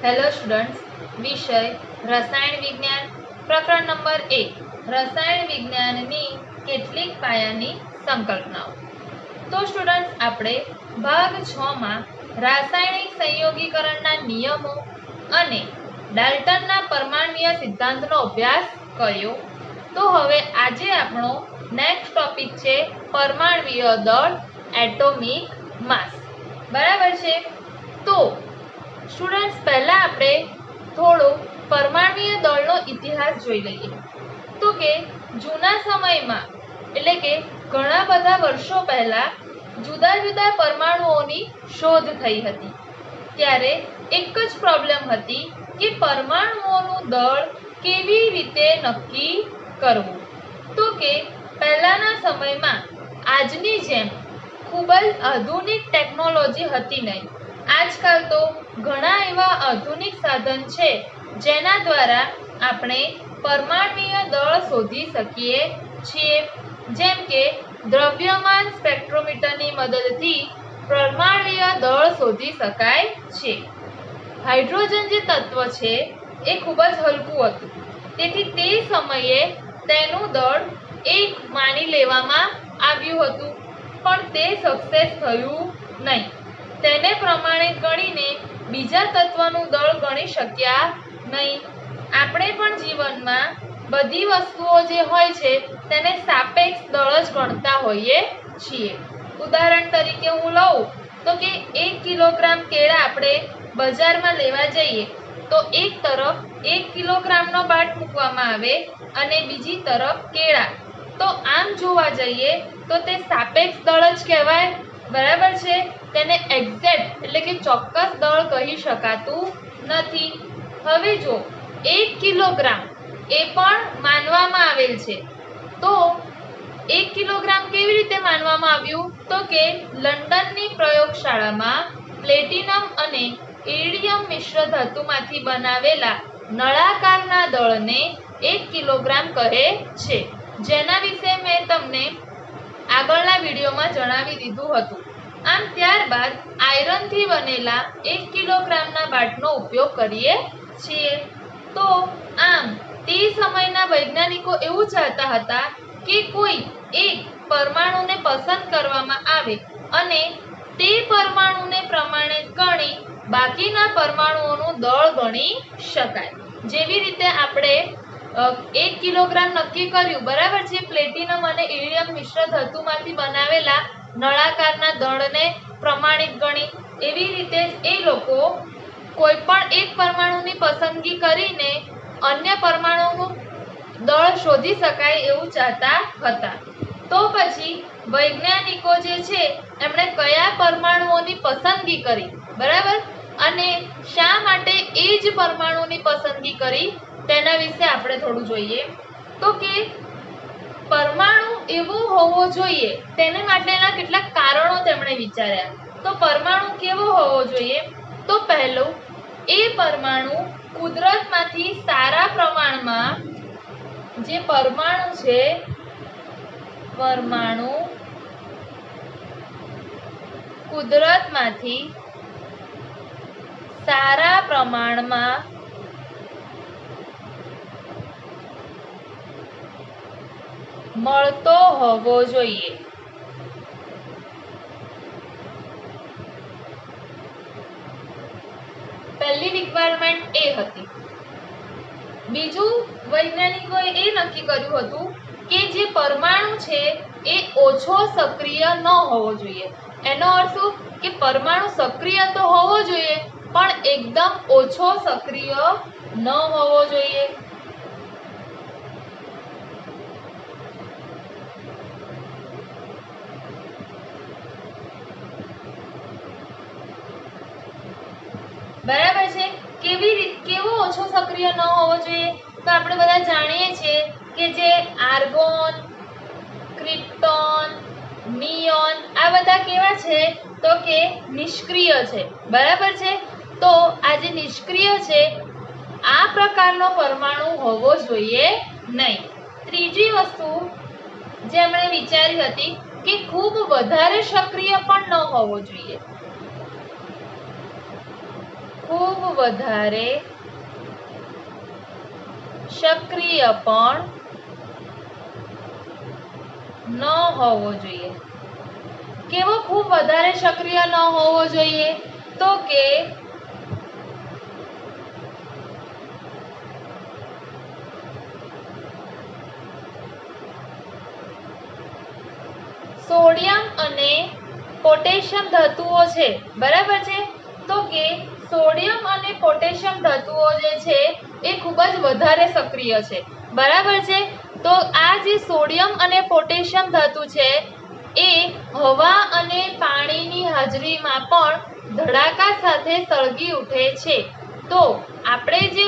Hello students, વિષય રસાયણ વિજ્ઞાન, પ્રકરણ નંબર 1 રસાયણ વિજ્ઞાનની કેટલીક પાયાની સંકલ્પનાઓ. તો સ્ટુડન્ટ્સ, આપણે ભાગ 6 માં રાસાયણિક સંયોગીકરણના નિયમો અને ડાલ્ટનના પરમાણ્વીય સિદ્ધાંતનો અભ્યાસ કર્યો. તો હવે આજે આપણો નેક્સ્ટ ટોપિક છે પરમાણ્વીય દળ, એટોમિક માસ. બરાબર છે. તો સ્ટુડન્ટ્સ, પહેલા આપણે થોડો પરમાણ્વીય દળનો ઇતિહાસ જોઈ લઈએ. તો કે જૂના સમયમાં, એટલે કે ઘણા બધા વર્ષો પહેલા જુદા જુદા પરમાણુઓની શોધ થઈ હતી. ત્યારે એક જ પ્રોબ્લેમ હતી કે પરમાણુઓનું દળ કેવી રીતે નક્કી કરવું. તો કે પહેલાના સમયમાં આજની જેમ ખૂબ જ આધુનિક ટેકનોલોજી હતી નહીં. આજકાલ તો ઘણા એવા આધુનિક સાધન છે જેના દ્વારા આપણે પરમાણ્વીય દળ શોધી શકીએ છીએ. જેમ કે દ્રવ્યમાન સ્પેક્ટ્રોમીટરની મદદથી પરમાણ્વીય દળ શોધી શકાય છે. હાઇડ્રોજન જે તત્વ છે એ ખૂબ જ હલકું હતું, તેથી તે સમયે તેનું દળ 1 માની લેવામાં આવ્યું હતું, પણ તે સક્સેસ થયું નહીં. તેને પ્રમાણિત ગણીને બીજા તત્વનું દળ ગણી શક્યા નહીં. આપણે પણ જીવનમાં બધી વસ્તુઓ જે હોય છે તેને સાપેક્ષ દળ જ ગણતા હોઈએ છીએ. ઉદાહરણ તરીકે હું લઉં તો કે 1 કિલોગ્રામ કેળા આપણે બજારમાં લેવા જઈએ તો એક તરફ 1 કિલોગ્રામનો બાટ મૂકવામાં આવે અને બીજી તરફ કેળા, તો આમ જોવા જઈએ તો તે સાપેક્ષ દળ જ કહેવાય. બરાબર છે. તેને એક્ઝેક્ટ એટલે કે ચોક્કસ દળ કહી શકાતું નથી. હવે જો 1 કિલોગ્રામ એ પણ માનવામાં આવેલ છે, તો 1 કિલોગ્રામ કેવી રીતે માનવામાં આવ્યું? તો કે લંડનની પ્રયોગશાળામાં પ્લેટિનમ અને ઇરિડિયમ મિશ્ર ધાતુમાંથી બનાવેલા નળાકારના દળને 1 કિલોગ્રામ કહે છે, જેના વિશે મેં તમને આગળના વિડીયોમાં જણાવી દીધું હતું. આમ ત્યારબાદ આયરનથી બનેલા 1 કિલોગ્રામના બાટનો ઉપયોગ કરીએ છીએ. તો આમ તે સમયના વૈજ્ઞાનિકો એવું ચાહતા હતા કે કોઈ એક પરમાણુને પસંદ કરવામાં આવે અને તે પરમાણુને પ્રમાણિત ગણી બાકીના પરમાણુઓનું દળ ગણી શકાય. જેવી રીતે આપણે 1 કિલોગ્રામ નક્કી કર્યું, બરાબર છે, પ્લેટિનમ અને ઇરિડિયમ મિશ્ર ધાતુમાંથી બનાવેલા નળાકારના દળને પ્રમાણિત ગણી, એવી રીતે એ લોકો કોઈ પણ એક પરમાણુની પસંદગી કરીને અન્ય પરમાણુનું દળ શોધી શકાય એવું ચાહતા હતા. તો પછી વૈજ્ઞાનિકો જે છે એમણે કયા પરમાણુઓની પસંદગી કરી, બરાબર, અને શા માટે એ જ પરમાણુની પસંદગી કરી તેના વિશે આપણે થોડું જોઈએ. તો કે પરમાણુ એવો હોવો જોઈએ તેને માટેના કેટલાક કારણો તેમણે વિચાર્યા. તો પરમાણુ કેવો હોવો જોઈએ? તો પહેલું, એ પરમાણુ કુદરતમાંથી સારા પ્રમાણમાં, જે પરમાણુ છે, પરમાણુ કુદરતમાંથી સારા પ્રમાણમાં મળતો હોવો જોઈએ. પહેલી રિક્વાયરમેન્ટ એ હતી. બીજું, વૈજ્ઞાનિકોએ એ નક્કી કર્યું હતું કે જે પરમાણુ છે એ ઓછો સક્રિય ન હોવો જોઈએ. એનો અર્થ શું કે પરમાણુ સક્રિય તો હોવો જોઈએ પણ એકદમ ઓછો સક્રિય ન હોવો જોઈએ. બરાબર છે. કેવો ઓછો સક્રિય ન હોવો જોઈએ? તો આપણે બધા જાણીએ છીએ કે જે આર્ગોન, ક્રિપ્ટોન, નિયોન, આ બધા કેવા છે? તો કે નિષ્ક્રિય છે. બરાબર છે. તો આ જે નિષ્ક્રિય છે આ પ્રકારનો પરમાણુ હોવો જોઈએ નહીં. ત્રીજી વસ્તુ જે એમણે વિચારી હતી કે ખૂબ વધારે સક્રિય પણ ન હોવો જોઈએ. ખૂબ વધારે સક્રિય પણ ન હોવો જોઈએ. કેવો ખૂબ વધારે સક્રિય ન હોવો જોઈએ? તો કે સોડિયમ અને પોટેશિયમ ધાતુઓ છે, બરાબર છે. તો કે સોડિયમ અને પોટેશિયમ ધાતુઓ જે છે એ ખૂબ જ વધારે સક્રિય છે, બરાબર છે. તો આ જે સોડિયમ અને પોટેશિયમ ધાતુ છે એ હવા અને પાણીની હાજરીમાં પણ ધડાકા સાથે સળગી ઉઠે છે. તો આપણે જે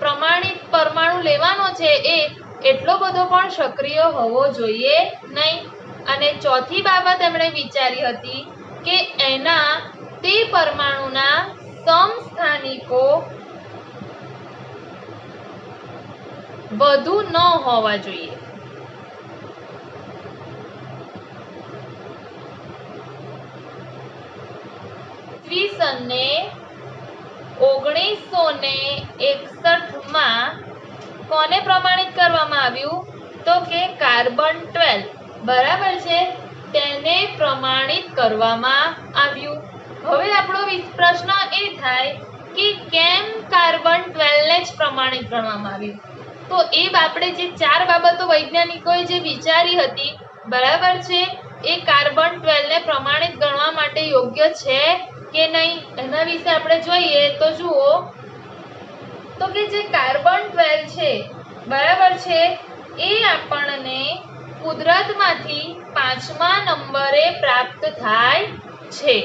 પ્રમાણિત પરમાણુ લેવાનો છે એ એટલો બધો પણ સક્રિય હોવો જોઈએ નહીં. અને ચોથી બાબત એમણે વિચારી હતી કે એના તે પરમાણુના સમસ્થાનિકો વધુ ન હોવા જોઈએ. ઈસવીસને 1961 કોને પ્રમાણિત કરવામાં આવ્યું? તો કે કાર્બન 12, બરાબર છે, તેને પ્રમાણિત કરવામાં આવ્યું. હવે આપણો પ્રશ્ન એ થાય કે કેમ કાર્બન 12 ને જ પ્રમાણિત ગણવામાં આવ્યું? તો એ આપણે જે 4 બાબતો વૈજ્ઞાનિકોએ જે વિચારી હતી, બરાબર છે, એ કાર્બન 12 ને પ્રમાણિત ગણવા માટે યોગ્ય છે કે નહીં એના વિશે આપણે જોઈએ. તો જુઓ, તો કે જે કાર્બન 12 છે, બરાબર છે, એ આપણને કુદરતમાંથી 5મા નંબરે પ્રાપ્ત થાય છે.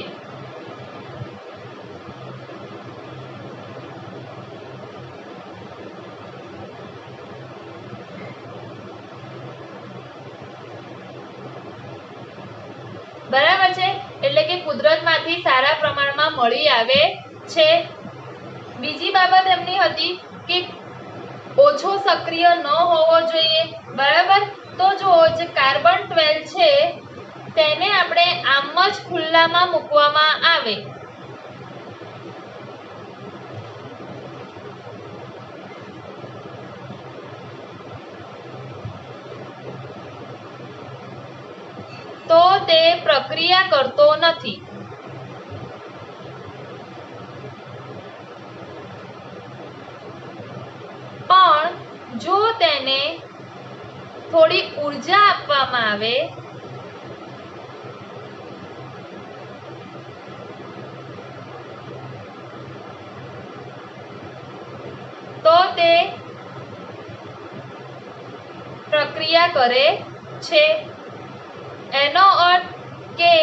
બરાબર છે, એટલે કે કુદરતમાંથી સારા પ્રમાણમાં મળી આવે છે. બીજી બાબત એમની હતી કે ઓછો સક્રિય ન હોવો જોઈએ, બરાબર. તો જો જે કાર્બન 12 છે તેને આપણે આમ જ ખુલ્લામાં મૂકવામાં આવે તો તે પ્રક્રિયા કરતો નથી. પણ જો તેને થોડી ઊર્જા આપવામાં આવે તો તે પ્રક્રિયા કરે છે. એનો અર્થ કે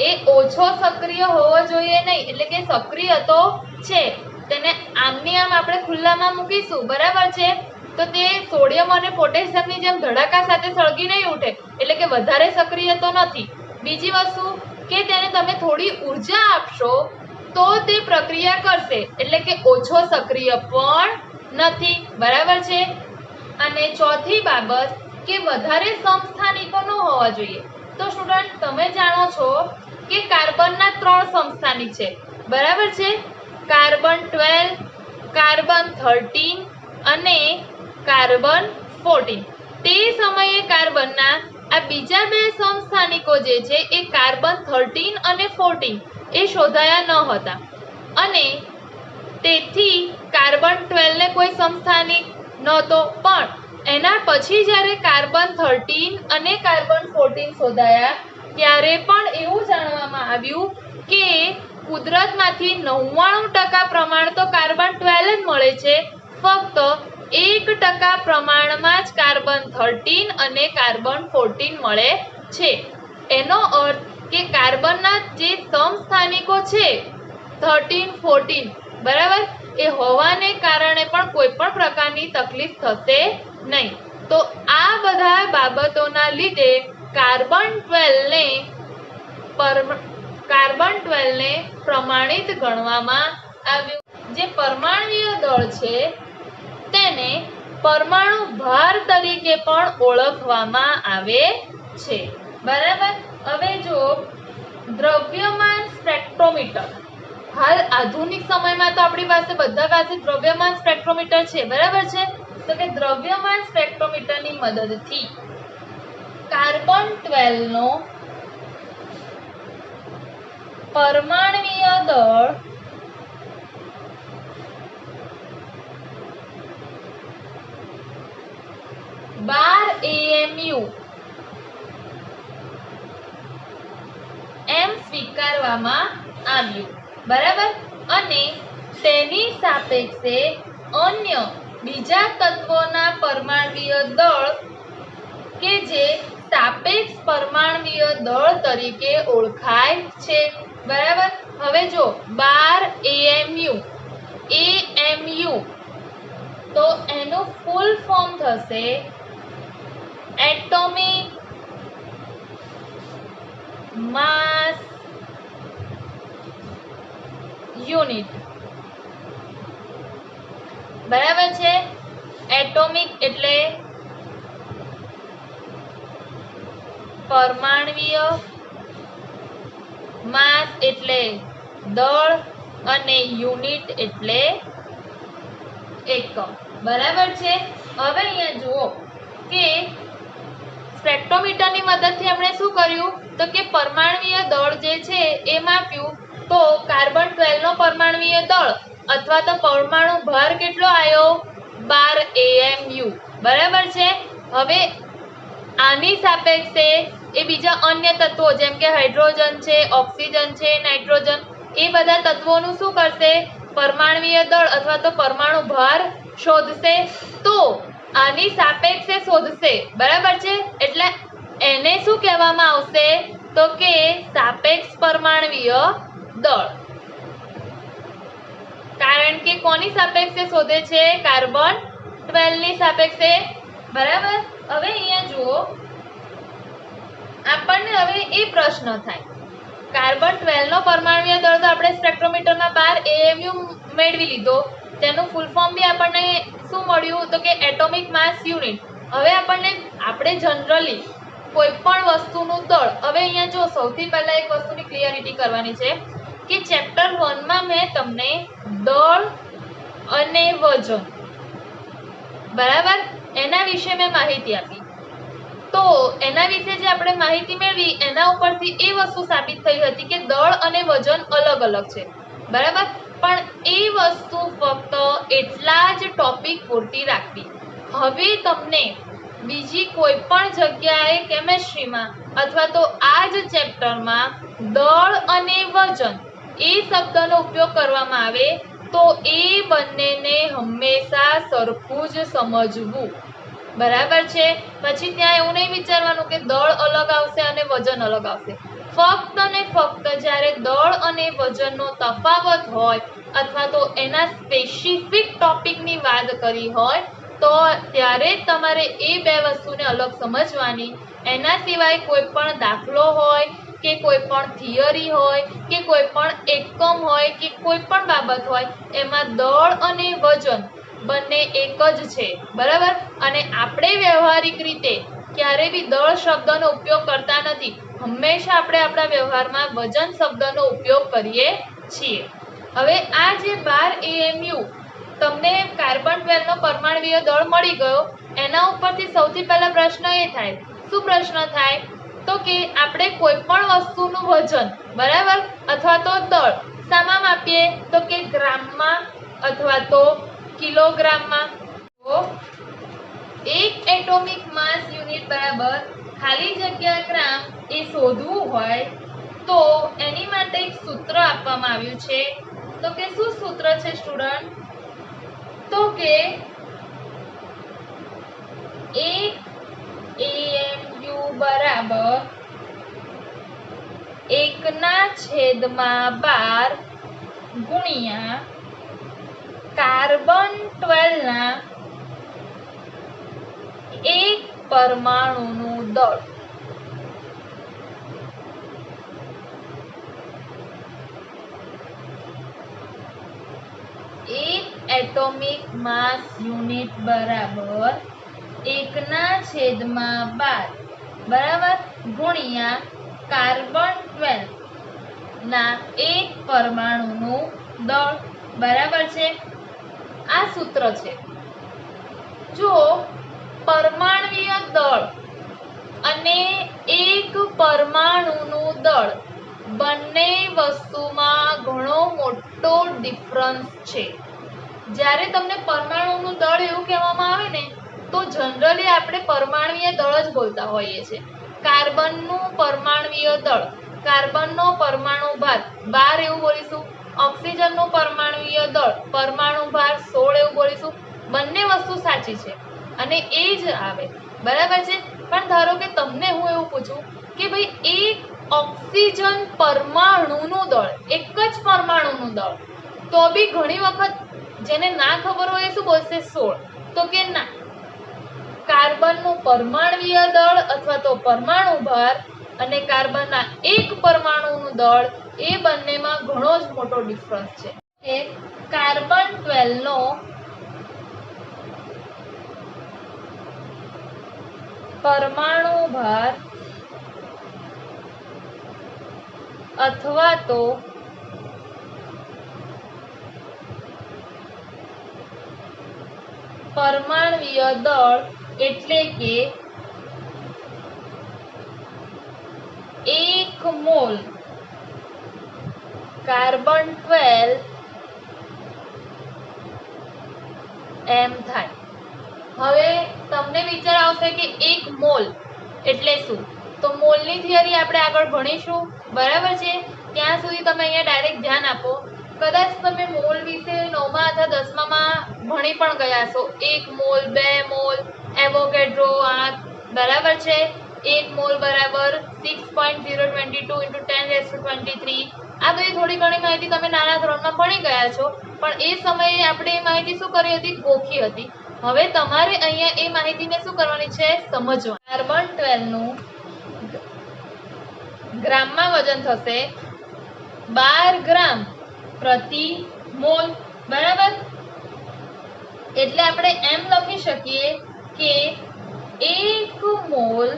એ ઓછો સક્રિય હોવો જોઈએ નહીં, એટલે કે સક્રિય તો છે, તેને આમની આમ આપણે ખુલ્લામાં મૂકીશું, બરાબર છે, તો તે સોડિયમ અને પોટેશિયમની જેમ ધડાકા સાથે સળગી નહીં ઉઠે, એટલે કે વધારે સક્રિય તો નથી. બીજી વસ્તુ કે તેને તમે થોડી ઊર્જા આપશો તો તે પ્રક્રિયા કરશે, એટલે કે ઓછો સક્રિય પણ નથી, બરાબર છે. અને ચોથી બાબત કે વધારે સમસ્થાનિકો ન હોવા જોઈએ. તો સ્ટુડન્ટ તમે જાણો છો કે કાર્બનના 3 સમસ્થાનિક છે, બરાબર છે, કાર્બન 12, કાર્બન 13 અને કાર્બન 14. તે સમયે કાર્બનના આ બીજા 2 સમસ્થાનિકો જે છે એ કાર્બન 13 અને 14 એ શોધાયા ન હતા અને તેથી કાર્બન 12 ને કોઈ સમસ્થાનિક નહોતો. પણ એના પછી જ્યારે કાર્બન 13 અને કાર્બન 14 શોધાયા ત્યારે પણ એવું જાણવામાં આવ્યું કે કુદરતમાંથી 99% પ્રમાણ તો કાર્બન 12 જ મળે છે, ફક્ત 1% પ્રમાણમાં જ કાર્બન 13 અને કાર્બન 14 મળે છે. એનો અર્થ કે કાર્બનના જે સમસ્થાનિકો છે 13, 14, બરાબર, એ હોવાને કારણે પણ કોઈ પણ પ્રકારની તકલીફ થશે નહીં. તો આ બધા બાબતોના લીધે કાર્બન 12 ને પ્રમાણિત ગણવામાં આવ્યું. જે પરમાણ્વીય દળ છે તેને પરમાણુ ભાર તરીકે પણ ઓળખવામાં આવે છે, બરાબર. હવે જો દ્રવ્યમાન સ્પેક્ટ્રોમીટર, હાલ આધુનિક સમયમાં તો આપણી પાસે બધા પાસે દ્રવ્યમાન સ્પેક્ટ્રોમીટર છે, બરાબર છે? તો કે દ્રવ્યમાન સ્પેક્ટ્રોમીટરની મદદથી કાર્બન 12 નો પરમાણ્વીય દળ AMU એમ સ્વીકારવામાં આવ્યું, બરાબર? અને તેની સાપેક્ષે અન્ય બીજા તત્વોના પરમાણ્વીય દળ કે જે સાપેક્ષ પરમાણ્વીય દળ તરીકે ઓળખાય છે, બરાબર? હવે જો 12 AMU તો એનું ફૂલ ફોર્મ થશે એટોમિક માસ યુનિટ, બરાબર છે? એટોમિક એટલે પરમાણ્વીય, માસ એટલે દળ અને યુનિટ એટલે એકમ, બરાબર છે? હવે અહીંયા જુઓ કે સ્પેક્ટ્રોમીટરની મદદથી આપણે શું કર્યું તો કે પરમાણ્વીય દળ જે છે એ માપ્યું. તો કાર્બન 12 નો પરમાણ્વીય દળ અથવા તો પરમાણુ ભાર કેટલો આવ્યો 12 AMU, બરાબર છે? હવે આની સાપેક્ષે એ બીજા અન્ય તત્વો જેમ કે હાઇડ્રોજન છે, ઓક્સિજન છે, નાઇટ્રોજન, એ બધા તત્વોનું શું કરશે પરમાણ્વીય દળ અથવા તો પરમાણુ ભાર શોધશે. તો આની સાપેક્ષે શોધશે, બરાબર છે? એટલે એને શું કહેવામાં આવશે તો કે સાપેક્ષ પરમાણ્વીય દળ, કારણ કે કોની સાપેક્ષે શોધે છે કાર્બન 12 ની સાપેક્ષે, બરાબર? હવે અહીંયા જુઓ આપણને હવે એ પ્રશ્ન થાય કાર્બન 12 નો પરમાણ્વીય દળ તો આપણે સ્પેક્ટ્રોમીટરમાં 12 AMU મેળવી લીધો, તેનું ફૂલ ફોર્મ બી આપણને શું મળ્યું તો કે એટોમિક માસ યુનિટ. હવે આપણે જનરલી કોઈ પણ વસ્તુનું દળ, હવે અહીંયા જો સૌથી પહેલા એક વસ્તુની ક્લિયરિટી કરવાની છે કે ચેપ્ટર 1 માં મેં તમને દળ અને વજન, બરાબર, એના વિશે મેં માહિતી આપી. તો એના વિશે જે આપણે માહિતી મેળવી એના ઉપરથી એ વસ્તુ સાબિત થઈ હતી કે દળ અને વજન અલગ અલગ છે, બરાબર? પણ એ વસ્તુ ફક્ત એટલા જ ટોપિક પૂરતી રાખવી. હવે તમને બીજી કોઈ પણ જગ્યાએ કેમેસ્ટ્રીમાં અથવા તો આ જ ચેપ્ટરમાં દળ અને વજન એ શબ્દનો ઉપયોગ કરવામાં આવે તો એ બંનેને હંમેશા સરખું જ સમજવું, બરાબર છે? પછી ત્યાં એવું નહીં વિચારવાનું કે દળ અલગ આવશે અને વજન અલગ આવશે. ફક્ત ને ફક્ત જ્યારે દળ અને વજનનો તફાવત હોય અથવા તો એના સ્પેસિફિક ટોપિકની વાત કરી હોય તો ત્યારે જ તમારે એ બે વસ્તુને અલગ સમજવાની. એના સિવાય કોઈ પણ દાખલો હોય કે કોઈ પણ થિયરી હોય કે કોઈ પણ એકમ હોય કે કોઈ પણ બાબત હોય એમાં દળ અને વજન બંને એક જ છે, બરાબર? અને આપણે વ્યવહારિક રીતે ક્યારે બી દળ શબ્દનો ઉપયોગ કરતા નથી, હંમેશા આપણે આપણા વ્યવહારમાં વજન શબ્દનો ઉપયોગ કરીએ છીએ. હવે આ જે 12 AMU તમને કાર્બન 12 નો પરમાણ્વીય દળ મળી ગયો, એના ઉપરથી સૌથી પહેલા પ્રશ્ન એ થાય, શું પ્રશ્ન થાય તો કે આપણે કોઈ પણ વસ્તુનું વજન, બરાબર, અથવા તો દળ શામાં માપીએ તો કે ગ્રામમાં અથવા તો કિલોગ્રામમાં. તો એક એટોમિક માસ યુનિટ બરાબર ખાલી જગ્યા ગ્રામ એ શોધવું હોય તો એની માટે એક સૂત્ર આપવામાં આવ્યું છે. તો કે શું સૂત્ર છે સ્ટુડન્ટ? તો કે 1 AMU બરાબર 1/12 ગુણ્યા કાર્બન 12 ના એક પરમાણુનું દળ. એક એટોમિક માસ યુનિટ બરાબર 1/12 બરાબર ગુણ્યા કાર્બન 12 ના એક પરમાણુનું દળ બરાબર છે. આ સૂત્ર છે. જો પરમાણ્વીય દળ અને એક પરમાણુનું દળ બંને વસ્તુમાં ઘણો મોટો ડિફરન્સ છે. જ્યારે તમને પરમાણુનું દળ એવું કહેવામાં આવે ને તો જનરલી આપણે પરમાણ્વીય દળ જ બોલતા હોઈએ છીએ. કાર્બનનું પરમાણ્વીય દળ, કાર્બનનો પરમાણુ ભાર 12 એવું બોલીશું. ઓક્સિજનનું પરમાણ્વીય દળ, પરમાણુ ભાર 16 એવું બોલીશું. બંને વસ્તુ સાચી છે અને એ જ આવે બરાબર છે. પણ ધારો કે તમને હું એવું પૂછું કે ભાઈ એક ઓક્સિજન પરમાણુનું દળ, એક જ પરમાણુનું દળ, તો બી ઘણી વખત જેને ના ખબર હોય એ શું બોલશે 16, તો કે ના, કાર્બનનું પરમાણ્વીય દળ અથવા તો પરમાણુ ભાર અને કાર્બનના એક પરમાણુનું દળ એ બંનેમાં ઘણો જ મોટો ડિફરન્સ છે. કાર્બન 12 નો પરમાણુ ભાર અથવા તો પરમાણ્વીય દળ એટલે કે 1 મોલ કાર્બન 12 એમ થાય. હવે તમને વિચાર આવશે કે 1 મોલ એટલે શું? તો મોલની થિયરી આપણે આગળ ભણીશું બરાબર છે. ત્યાં સુધી તમે અહીંયા ડાયરેક્ટ ધ્યાન આપો. કદાચ તમે મોલ વિશે 9મા અથવા 10મામાં ભણી પણ ગયા છો. 1 મોલ, 2 મોલ, એવોગેડ્રો આંક બરાબર છે. 1 મોલ બરાબર 6.022 × 10⁻23. આ બધી થોડી ઘણી માહિતી તમે નાના ધોરણમાં ભણી ગયા છો, પણ એ સમયે આપણે એ માહિતી શું કરી હતી? ગોખી હતી. હવે તમારે અહીંયા એ માહિતીને શું કરવાની છે? સમજવા. કાર્બન 12 નું ગ્રામમાં વજન થશે 12 ગ્રામ પ્રતિ મોલ બરાબર. એટલે આપણે એમ લખી શકીએ કે 1 મોલ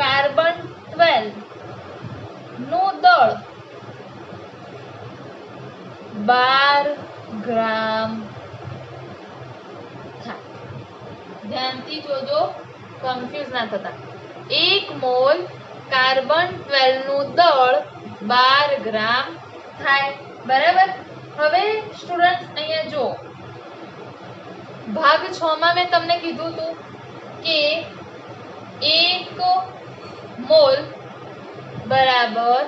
કાર્બન 12 નું દળ 12 ગ્રામ થાય. ધ્યાનથી જોજો, કન્ફ્યુઝ ના થતા. 1 મોલ કાર્બન 12 નું દળ 12 ગ્રામ થાય બરાબર. હવે સ્ટુડન્ટ્સ અહીંયા જો ભાગ 6 માં મેં તમને કીધું હતું કે 1 મોલ બરાબર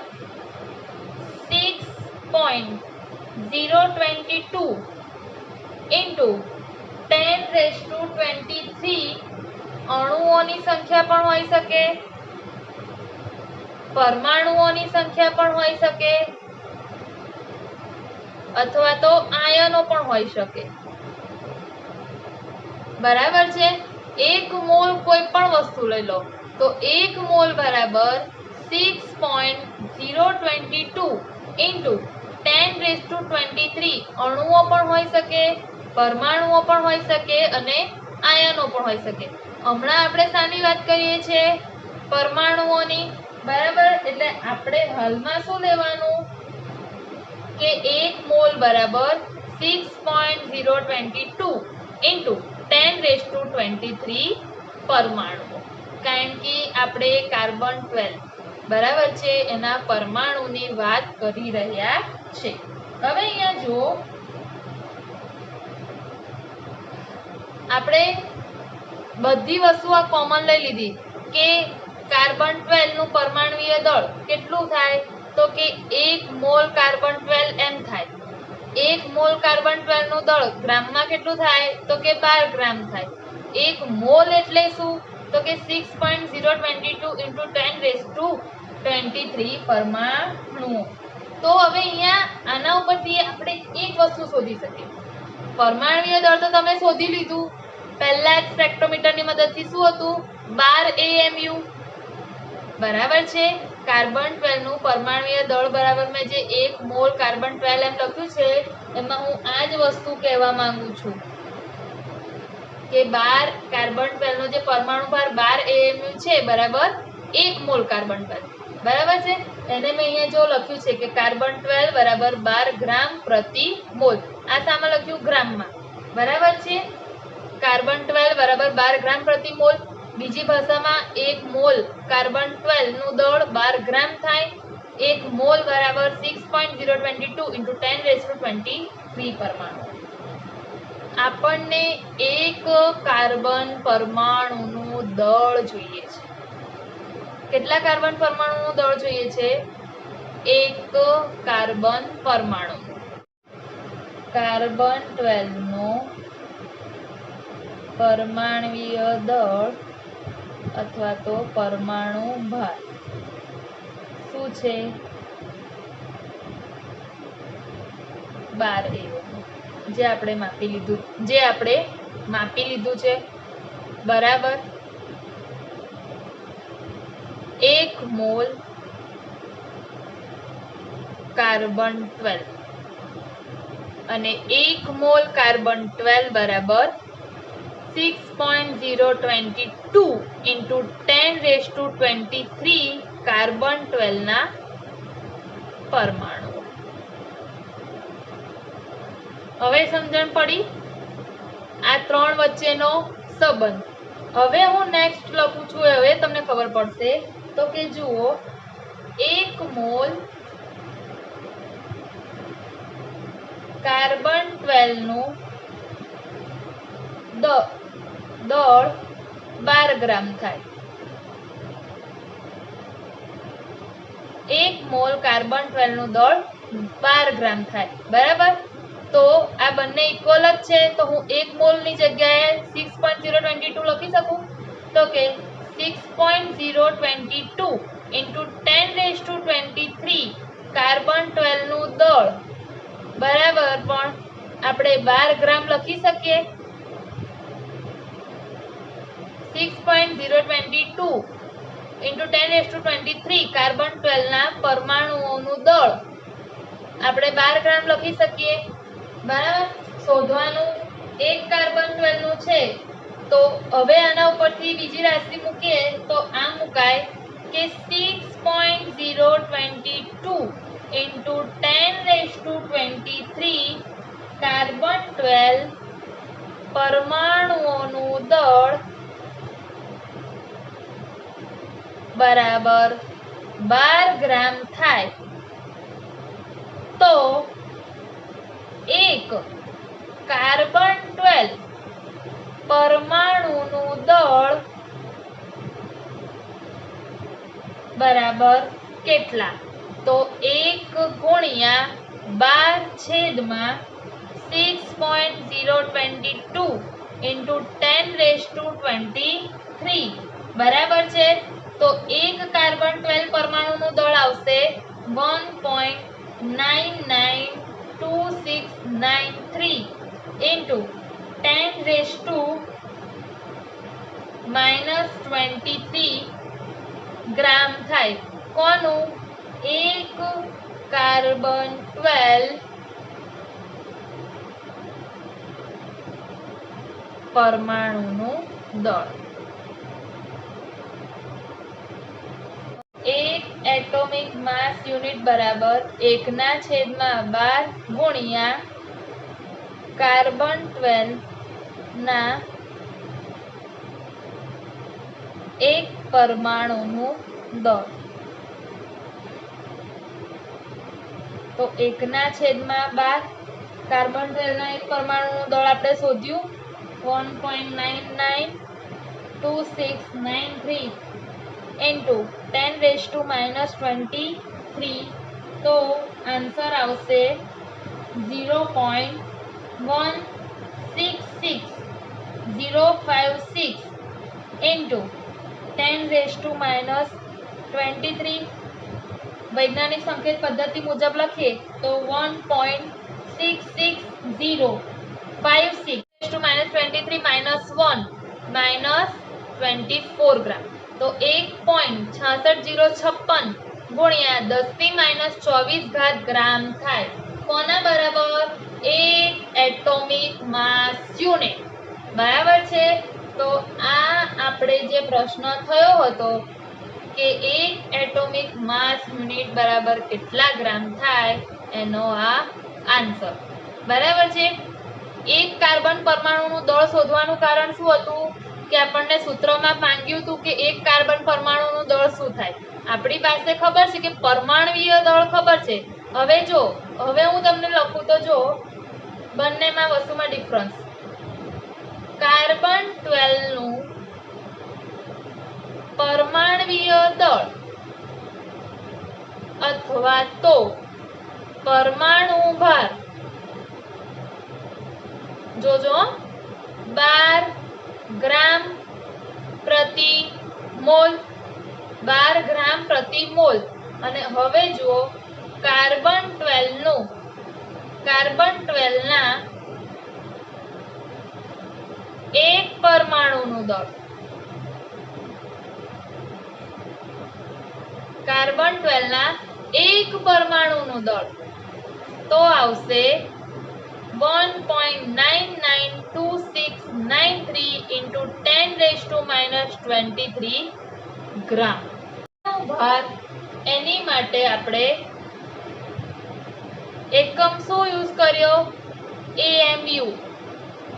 6.022 × 10⁻23 અણુઓની સંખ્યા પણ હોઈ શકે, પરમાણુઓની સંખ્યા પણ હોઈ શકે અથવા તો આયનો પણ હોઈ શકે બરાબર છે. 1 મોલ કોઈ પણ વસ્તુ લઈ લો તો 1 મોલ બરાબર 6.022 × 10⁻23 અણુઓ પણ હોઈ શકે, પરમાણુઓ પણ હોઈ શકે અને આયનો પણ હોઈ શકે. હમણાં આપણે શાની વાત કરીએ છીએ? પરમાણુઓની બરાબર. એટલે આપણે હાલમાં શું લેવાનું કે 1 મોલ બરાબર 6.022 × 10⁻23 પરમાણુઓ, કારણ કે આપણે કાર્બન 12 બરાબર છે એના પરમાણુની વાત કરી રહ્યા છે. હવે અહીંયા જો આપણે બધી વસ્તુ આ કોમન લઈ લીધી કે કાર્બન 12 નું પરમાણ્વીય દળ કેટલું થાય? તો કે 1 મોલ કાર્બન 12 એમ થાય. 1 મોલ કાર્બન 12 નું દળ ગ્રામમાં કેટલું થાય? તો કે 12 ગ્રામ થાય. 1 મોલ એટલે શું? તો કે 6.022 × 10⁻23 પરમાણુઓ. તો હવે અહીંયા આના ઉપરથી આપણે એક વસ્તુ શોધી શકીએ. પરમાણ્વીય દળ તો તમે શોધી લીધું પહેલા જ સ્પેક્ટ્રોમીટરની મદદથી. શું હતું? 12 AMU બરાબર છે. કાર્બન 12 નું પરમાણ્વીય દળ બરાબર મેં જે 1 મોલ કાર્બન 12 એમ લખ્યું છે એમાં હું આ જ વસ્તુ કહેવા માંગુ છું કે 12 કાર્બન 12 નો જે પરમાણુ ભાર 12 AMU છે બરાબર 1 મોલ કાર્બન 12. બરાબર છે. એને મેં અહીંયા જો લખ્યું છે કે કાર્બન 12 બરાબર 12 ગ્રામ પ્રતિ મોલ. આ સામાં લખ્યું ગ્રામમાં, બરાબર છે. કાર્બન 12 બરાબર 12 ગ્રામ પ્રતિ મોલ. બીજી ભાષામાં 1 મોલ કાર્બન 12 નું દળ 12 ગ્રામ થાય. 1 મોલ બરાબર 6.022 × 10⁻23 પરમાણુ. આપણને એક કાર્બન પરમાણુનું દળ જોઈએ છે. કેટલા કાર્બન પરમાણુનું દળ જોઈએ છે? એક કાર્બન પરમાણુ. કાર્બન 12 નો પરમાણ્વીય દળ અથવા તો પરમાણુ ભાર શું છે? 12 જે આપણે માપી લીધું છે, બરાબર. 1 મોલ કાર્બન 12 અને 1 મોલ કાર્બન 12 બરાબર 6.022 × 10⁻23 કાર્બન 12 ના પરમાણુ. હવે સમજણ પડી આ ત્રણ વચ્ચેનો સંબંધ. હવે હું નેક્સ્ટ લખું છું, હવે તમને ખબર પડશે. તો કે જુઓ, 1 મોલ કાર્બન 12 નું દળ 12 ગ્રામ થાય. 1 મોલ કાર્બન 12 નું દળ 12 ગ્રામ થાય, બરાબર. તો આ બંને ઇક્વલ જ છે, તો હું 1 મોલ ની જગ્યાએ 6.022 લખી શકું. તો કે 6.022 × 10⁻23 કાર્બન 12 નું દળ બરાબર પણ આપણે 12 ગ્રામ લખી શકીએ. 6.022 × 10⁻23 કાર્બન 12 ના પરમાણુઓનું દળ આપણે 12 ગ્રામ લખી શકીએ, બરાબર. શોધવાનું 1 કાર્બન 12 નું છે, તો હવે આના ઉપરથી બીજી રાશિ મૂકીએ તો આ મુકાય કે 6.022 × 10⁻23 કાર્બન 12 પરમાણુઓનું દળ બરાબર 12 ગ્રામ થાય. તો 1 કાર્બન 12 પરમાણુનું દળ બરાબર કેટલા? તો 1 ગુણ્યા 12/6.022 × 10⁻23 બરાબર છે. તો 1 કાર્બન 12 પરમાણુનું દળ આવશે 1.992693 × 10⁻23 ગ્રામ થાય. કોનું? 1 કાર્બન 12 પરમાણુનું દળ. 1 એટોમિક માસ યુનિટ બરાબર 1/12 ગુણ્યા કાર્બન 12 ના 1 પરમાણુનું દળ. તો 1/12 કાર્બન 12 ના 1 પરમાણુનું દળ આપણે શોધ્યું 1.992693 × 10⁻23. તો આન્સર આવશે 0.166056 × 10⁻23. વૈજ્ઞાનિક સંકેત પદ્ધતિ મુજબ લખીએ તો 1.66056 -1 ગ્રામ. તો 1.66056 ગુણ્યા 10⁻24 ગ્રામ થાય. કોના બરાબર? 1 એટોમિક માસ યુનિટ, બરાબર છે. તો આ આપણે જે પ્રશ્ન થયો હતો કે એક એટોમિક માસ યુનિટ બરાબર કેટલા ગ્રામ થાય એનો આ આન્સર બરાબર છે। એક કાર્બન પરમાણુનું દળ શોધવાનું કારણ શું હતું કે આપણને સૂત્રમાં માંગ્યું હતું કે એક કાર્બન પરમાણુનું દળ શું થાય। આપણી પાસે ખબર છે કે પરમાણુય દળ ખબર છે। હવે જો હવે હું તમને લખું તો જો બંનેમાં વસ્તુમાં ડિફરન્સ કાર્બન 12 નું પરમાણુય દળ અથવા તો પરમાણુ ભાર જોજો 12 ગ્રામ પ્રતિ મોલ 12 ગ્રામ પ્રતિ મોલ। અને હવે જુઓ કાર્બન 12 ના એક પરમાણુનું દળ કાર્બન 12 ના એક પરમાણુનું દળ તો આવશે 1.992693 into 10⁻⁻23 ગ્રામ ભાર એની માટે આપણે એકમ શું યુઝ કર્યો AMU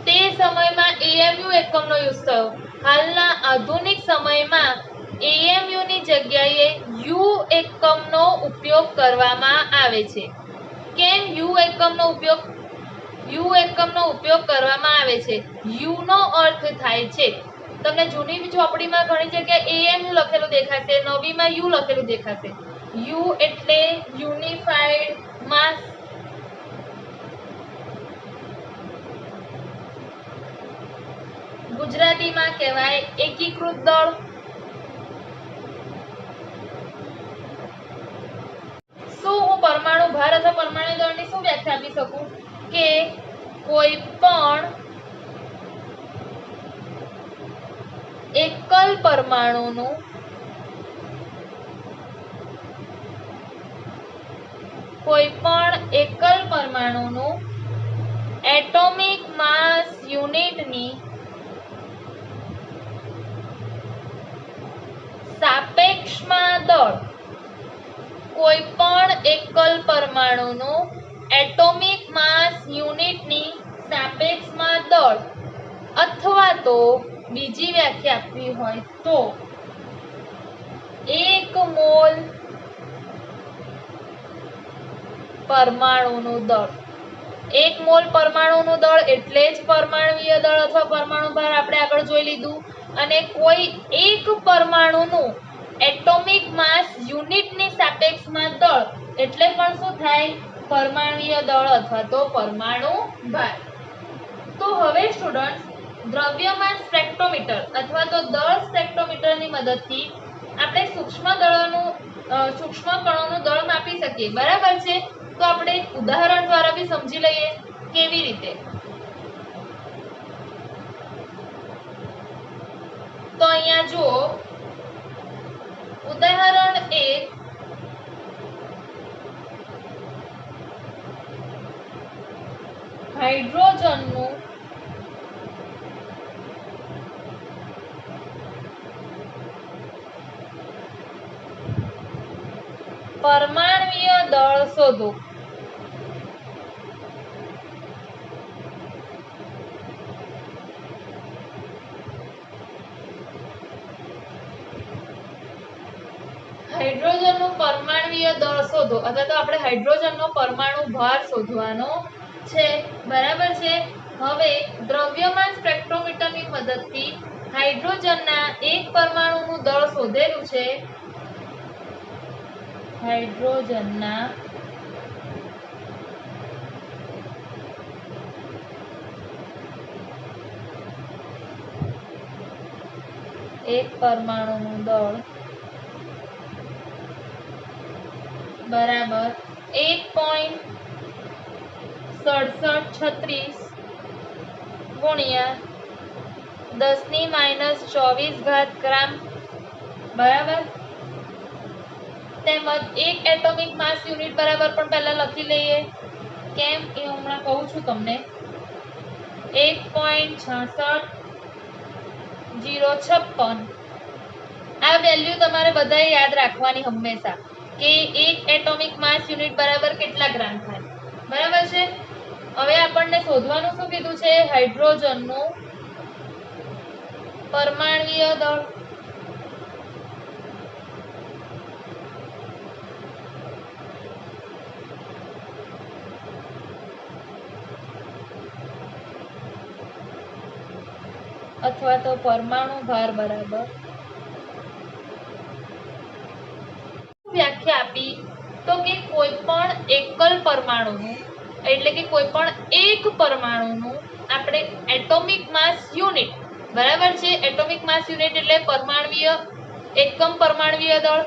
તે સમયમાં AMU એકમનો યુઝ થયો। હાલના આધુનિક સમયમાં AMU ની જગ્યાએ U એકમનો ઉપયોગ કરવામાં આવે છે। કેમ U એકમનો ઉપયોગ કરવામાં આવે છે U નો અર્થ થાય છે તમને જૂની ચોપડીમાં ઘણી જગ્યાએ AMU લખેલું દેખાશે નવીમાં U લખેલું દેખાશે। U એટલે યુનિફાઈડ માસ ગુજરાતીમાં કહેવાય એકીકૃત દળ। શું હું પરમાણુ ભાર અથવા પરમાણુ દળની શું વ્યાખ્યા આપી શકું કે કોઈ પણ એકલ પરમાણુનું એટોમિક માસ યુનિટની સાપેક્ષમાં દળ કોઈ પણ એકલ પરમાણુનું એટોમિક માસ યુનિટની સાપેક્ષમાં દળ અથવા તો બીજી વ્યાખ્યા આપવી હોય તો 1 મોલ પરમાણુનું દળ 1 મોલ પરમાણુનું દળ એટલે જ પરમાણુય દળ અથવા પરમાણુ ભાર આપણે આગળ જોઈ લીધું। અને કોઈ એક પરમાણુનું એટોમિક માસ યુનિટની સાપેક્ષમાં દળ એટલે પણ શું થાય પરમાણુય દળ અથવા તો પરમાણુ ભાર। તો હવે સ્ટુડન્ટ્સ દ્રવ્યમાન સ્પેક્ટ્રોમીટર અથવા તો દળ સ્પેક્ટ્રોમીટરની મદદથી આપણે સૂક્ષ્મ કણોનું દળ માપી શકીએ બરાબર છે। તો આપણે એક ઉદાહરણ દ્વારા બી સમજી લઈએ કેવી રીતે। તો અહીંયા જુઓ ઉદાહરણ 1 હાઇડ્રોજનનું પરમાણુય દળ શોધો। હાઇડ્રોજનનું પરમાણુય દળ શોધો અથવા તો આપણે હાઇડ્રોજનનો પરમાણુ ભાર શોધવાનો છે બરાબર છે। હવે દ્રવ્યમાન સ્પેક્ટ્રોમીટરની મદદથી હાઇડ્રોજનના એક પરમાણુનું દળ શોધેલું છે। હાઇડ્રોજનના એક પરમાણુનું દળ બરાબર 1.6736 ગુણ્યા 10⁻24 ગ્રામ બરાબર। તેમજ એક એટોમિક માસ યુનિટ બરાબર પણ પહેલા લખી લઈએ કેમ એ હમણાં કહું છું તમને 1.66056 આ વેલ્યુ તમારે બધાએ યાદ રાખવાની હંમેશા કે એક એટોમિક માસ યુનિટ બરાબર કેટલા ગ્રામ થાય, બરાબર છે। હવે આપણને શોધવાનું શું કીધું છે, હાઇડ્રોજનનું પરમાણ્વીય દળ। અથવા તો પરમાણુ ભાર બરાબર વ્યાખ્યા આપી તો કે કોઈ પણ એકલ પરમાણુનું એટલે કે કોઈ પણ એક પરમાણુનું આપણે એટોમિક માસ યુનિટ, બરાબર છે। એટોમિક માસ યુનિટ એટલે પરમાણ્વીય એકમ પરમાણ્વીય દળ,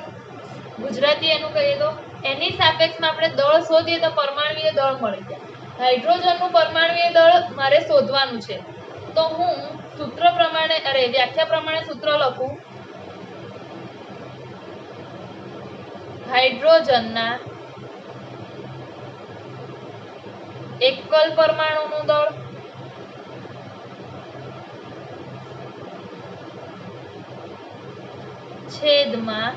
ગુજરાતી એનું કહીએ તો એની સાપેક્ષમાં આપણે દળ શોધીએ તો પરમાણ્વીય દળ મળી જાય। હાઇડ્રોજનનું પરમાણ્વીય દળ મારે શોધવાનું છે તો હું સૂત્ર પ્રમાણે વ્યાખ્યા પ્રમાણે સૂત્ર લખું, હાઇડ્રોજનના એકલ પરમાણુનું દળ છેદમાં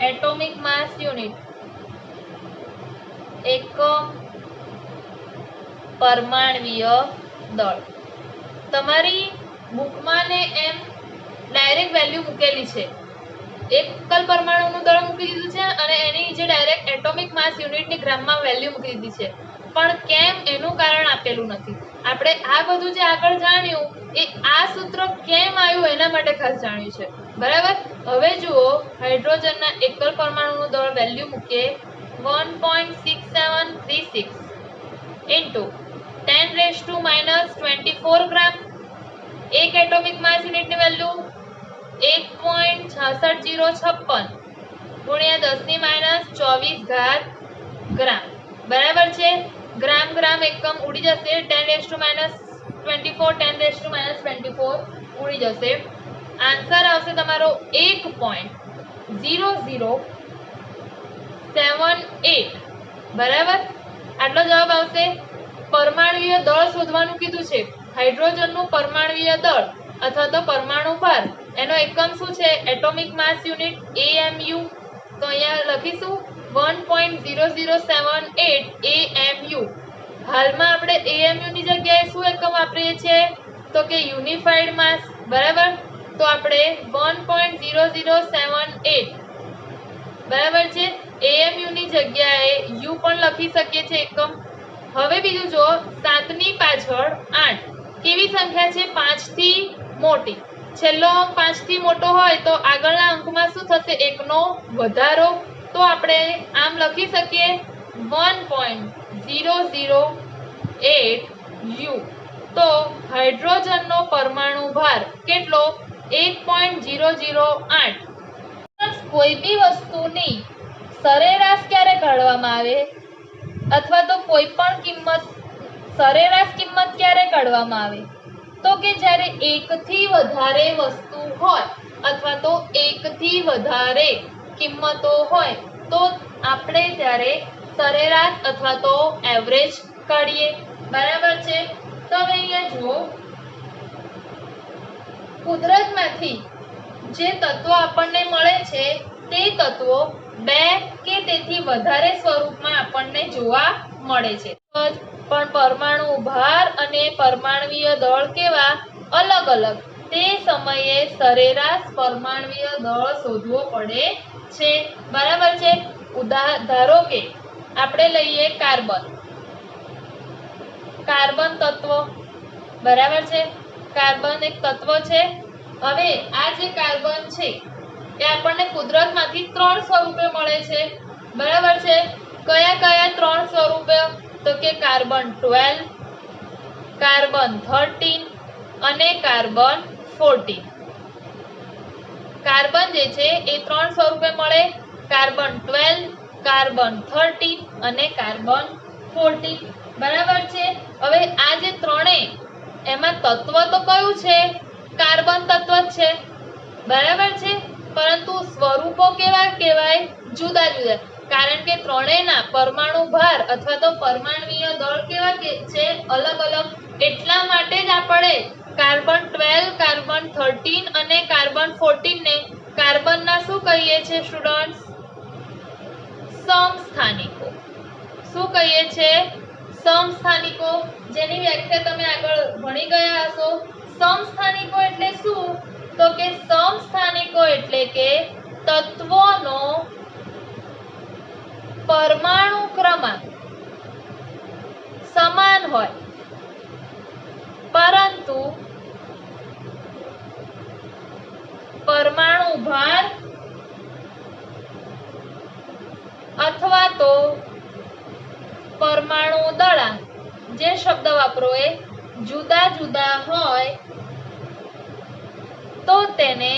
એટોમિક માસ યુનિટ એકમ પરમાણ્વીય દળ। તમારી બુકમાં ને એમ ડાયરેક્ટ વેલ્યુ મૂકેલી છે, એકલ પરમાણુનું દળ મૂકી દીધું છે અને એની જે ડાયરેક્ટ એટોમિક માસ યુનિટની ગ્રામમાં વેલ્યુ મૂકી દીધી છે, પણ કેમ એનું કારણ આપેલું નથી। આપણે આ બધું જે આગળ જાણ્યું એ આ સૂત્ર કેમ આવ્યું એના માટે ખાસ જાણ્યું છે, બરાબર। હવે જુઓ, હાઇડ્રોજનના એકલ પરમાણુનું દળ વેલ્યુ મૂકીએ 1.6736 ઇન્ટુ 10⁻⁻24 ગ્રામ। એક એટોમિક માસ યુનિટની વેલ્યુ 1.66056 ગુણ્યા 10⁻24 ગ્રામ, બરાબર છે। ગ્રામ ગ્રામ એકમ ઉડી જશે, 10⁻24 10⁻24 ઉડી જશે। આન્સર આવશે તમારો 1.0078, બરાબર, આટલો જવાબ આવશે। પરમાણ્વીય દળ શોધવાનું કીધું છે, હાઇડ્રોજનનું પરમાણ્વીય દળ અથવા તો પરમાણુ ભાર, એનો એકમ શું છે, એટોમિક માસ યુનિટ AMU, તો અહીંયા લખીશું 1.0078 AMU। હાલમાં આપણે AMU ની જગ્યાએ શું એકમ વાપરીએ છીએ તો કે યુનિફાઈડ માસ, બરાબર, તો આપણે 1.0078, બરાબર છે, AMU ની જગ્યાએ U પણ લખી શકીએ છીએ એકમ। હવે બીજું જો 7 ની પાછળ 8 કેવી સંખ્યા છે, 5 થી મોટી, છેલ્લો અંક 5 થી મોટો હોય તો આગળના અંકમાં શું થશે, 1 નો વધારો, તો આપણે આમ લખી શકીએ 1.008 U। તો હાઇડ્રોજનનો પરમાણુ ભાર કેટલો, 1.008। કોઈ બી વસ્તુની સરેરાશ ક્યારે કાઢવામાં આવે અથવા તો કોઈ પણ કિંમત સરેરાશ કિંમત ક્યારે કાઢવામાં આવે તો કે જ્યારે એકથી વધારે વસ્તુ હોય અથવા તો એકથી વધારે કિંમતો હોય તો આપણે ત્યારે સરેરાશ અથવા તો એવરેજ કાઢીએ, બરાબર છે। તો હવે અહીંયા જુઓ, કુદરતમાંથી જે તત્વો આપણને મળે છે તે તત્વો બે કે તેથી વધારે સ્વરૂપમાં આપણને જોવા મળે છે, પણ પરમાણુ ભાર અને પરમાણ્વીય દળ કેવા અલગ અલગ, તે સમયે સરેરાશ પરમાણ્વીય દળ શોધવો પડે છે, બરાબર છે। ધારો કે આપણે લઈએ કાર્બન તત્વ, બરાબર છે, કાર્બન એક તત્વ છે। હવે આ જે કાર્બન છે એ આપણને કુદરતમાંથી 3 સ્વરૂપે મળે છે, બરાબર છે। કયા કયા 3 સ્વરૂપે તો કે કાર્બન 12, કાર્બન 13 અને કાર્બન 14। કાર્બન જે છે એ 3 સ્વરૂપે મળે, કાર્બન 12, કાર્બન 13 અને કાર્બન 14, બરાબર છે। હવે આ જે ત્રણેય એમાં તત્વ તો કયું છે, કાર્બન તત્વ જ છે, બરાબર છે, પરંતુ સ્વરૂપો કેવા કહેવાય, જુદા જુદા, કારણ કે ત્રણેયના પરમાણુ ભાર અથવા તો પરમાણ્વીય દળ કેવા છે, અલગ અલગ। એટલા માટે જ આપણે કાર્બન 12, કાર્બન 13 અને કાર્બન 14 ને કાર્બનના શું કહીએ છે સ્ટુડન્ટ્સ? સમસ્થાનિકો. શું કહીએ છે? સમસ્થાનિકો, જેની વ્યાખ્યા તમે આગળ ભણી ગયા હશો. સમસ્થાનિકો એટલે શું? તો કે સમસ્થાનિકો એટલે કે તત્વોનો પરમાણુ ક્રમાંક સમાન હોય પરંતુ પરમાણુ ભાર અથવા તો પરમાણુ દળાંક, જે શબ્દ વાપરો એ જુદા જુદા હોય તો તેને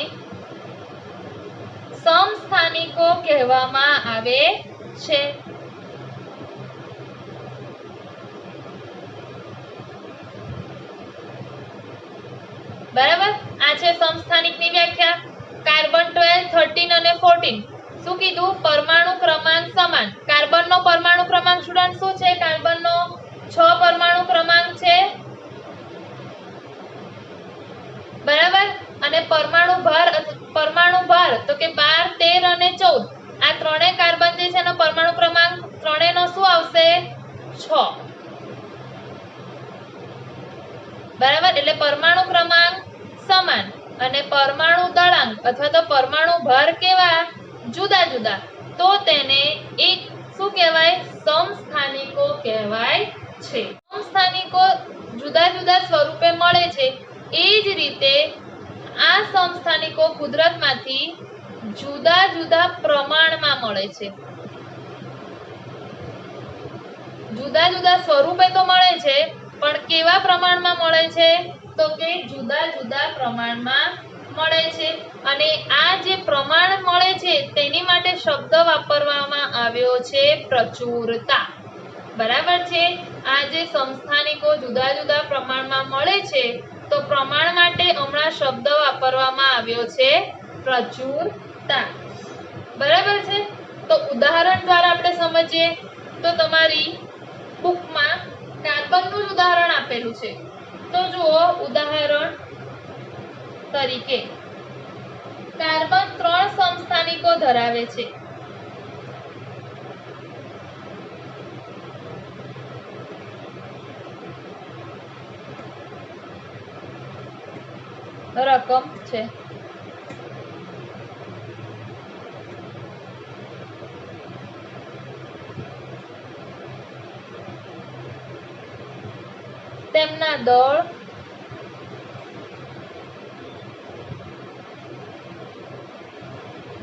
સમસ્થાનિકો કહેવામાં આવે છે. બરાબર, આ છે સમસ્થાનિકની વ્યાખ્યા. કાર્બન 12, 13 અને 14 શું કીધું? પરમાણુ ક્રમાંક સમાન. કાર્બનનો પરમાણુ ક્રમાંક સ્ટુડન્ટ શું છે? કાર્બનનો 6 પરમાણુ ક્રમાંક છે. બરાબર, અને પરમાણુ ભાર તો કે 12, 13 અને 14 આ ત્રણેય કાર્બન જે છે એનો પરમાણુ ક્રમાંક ત્રણેયનો શું આવશે? 6. બરાબર, એટલે પરમાણુ ક્રમાંક સમાન અને પરમાણુ દળાંક અથવા તો પરમાણુ ભાર કેવા? જુદા જુદા, તો તેને એક શું કહેવાય? સમસ્થાનિકો કહેવાય છે. સમસ્થાનિકો જુદા જુદા સ્વરૂપે મળે છે. એ જ રીતે આ સમસ્થાનિકો કુદરતમાંથી જુદા જુદા પ્રમાણમાં મળે છે. જુદા જુદા સ્વરૂપે તો મળે છે, પણ કેવા પ્રમાણમાં મળે છે? તો કે જુદા જુદા પ્રમાણમાં મળે છે. અને આ જે પ્રમાણ મળે છે તેની માટે શબ્દ વાપરવામાં આવ્યો છે પ્રચુરતા. બરાબર છે, આ જે સમસ્થાનિકો જુદા જુદા પ્રમાણમાં મળે છે તો પ્રમાણ માટે હમણાં શબ્દ વાપરવામાં આવ્યો છે પ્રચુરતા. બરાબર છે, તો ઉદાહરણ દ્વારા આપણે સમજીએ તો તમારી બુકમાં કાર્બનનું જ ઉદાહરણ આપેલું છે. તો જુઓ, ઉદાહરણ તરીકે કાર્બન 3 સમસ્થાનિકો ધરાવે છે. રકમ છે. તેમના દળ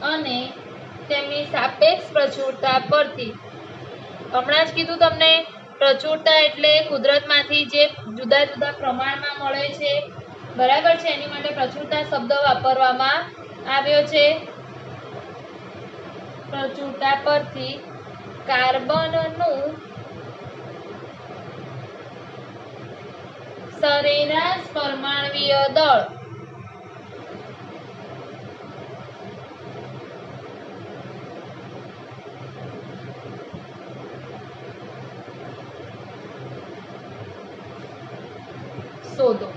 અને તેમની સાપેક્ષ પ્રચુરતા પરથી, હમણાં જ કીધું તમને, પ્રચુરતા એટલે કુદરતમાંથી જે જુદા જુદા પ્રમાણમાં મળે છે. બરાબર છે, એની માટે પ્રચુરતા શબ્દ વાપરવામાં આવ્યો છે. પ્રચુરતા પરથી કાર્બનનું સરેરાશ પરમાણ્વીય દળ શોધો.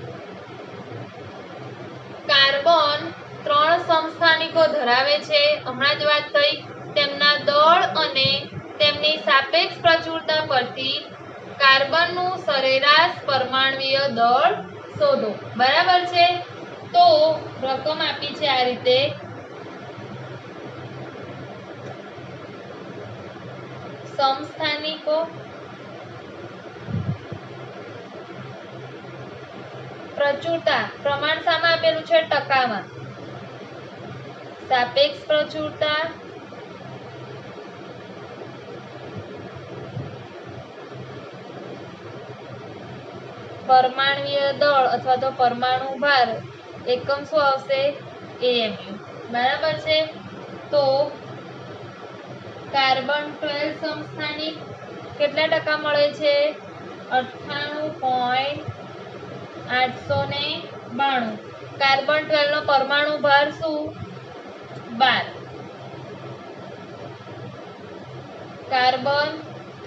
કાર્બન 3 સમસ્થાનિકો ધરાવે છે. હમણાં જ વાત થઈ. તેમના દળ અને તેમની સાપેક્ષ પ્રચુરતા પરથી કાર્બનનું સરેરાશ પરમાણ્વીય દળ શોધો. બરાબર છે, તો રકમ આપી છે આ રીતે. સમસ્થાનિકો પ્રચુરતા પ્રમાણ શામાં આપેલું છે? ટકામાં. સાપેક્ષ પ્રચુરતા પરમાણ્વીય દળ અથવા તો પરમાણુ ભાર, એકમ શું આવશે? AMU. બરાબર છે, તો કાર્બન 12 સમસ્થાનિક કેટલા ટકા મળે છે? 98.892. કાર્બન 12 નો પરમાણુ ભાર શું? 12. કાર્બન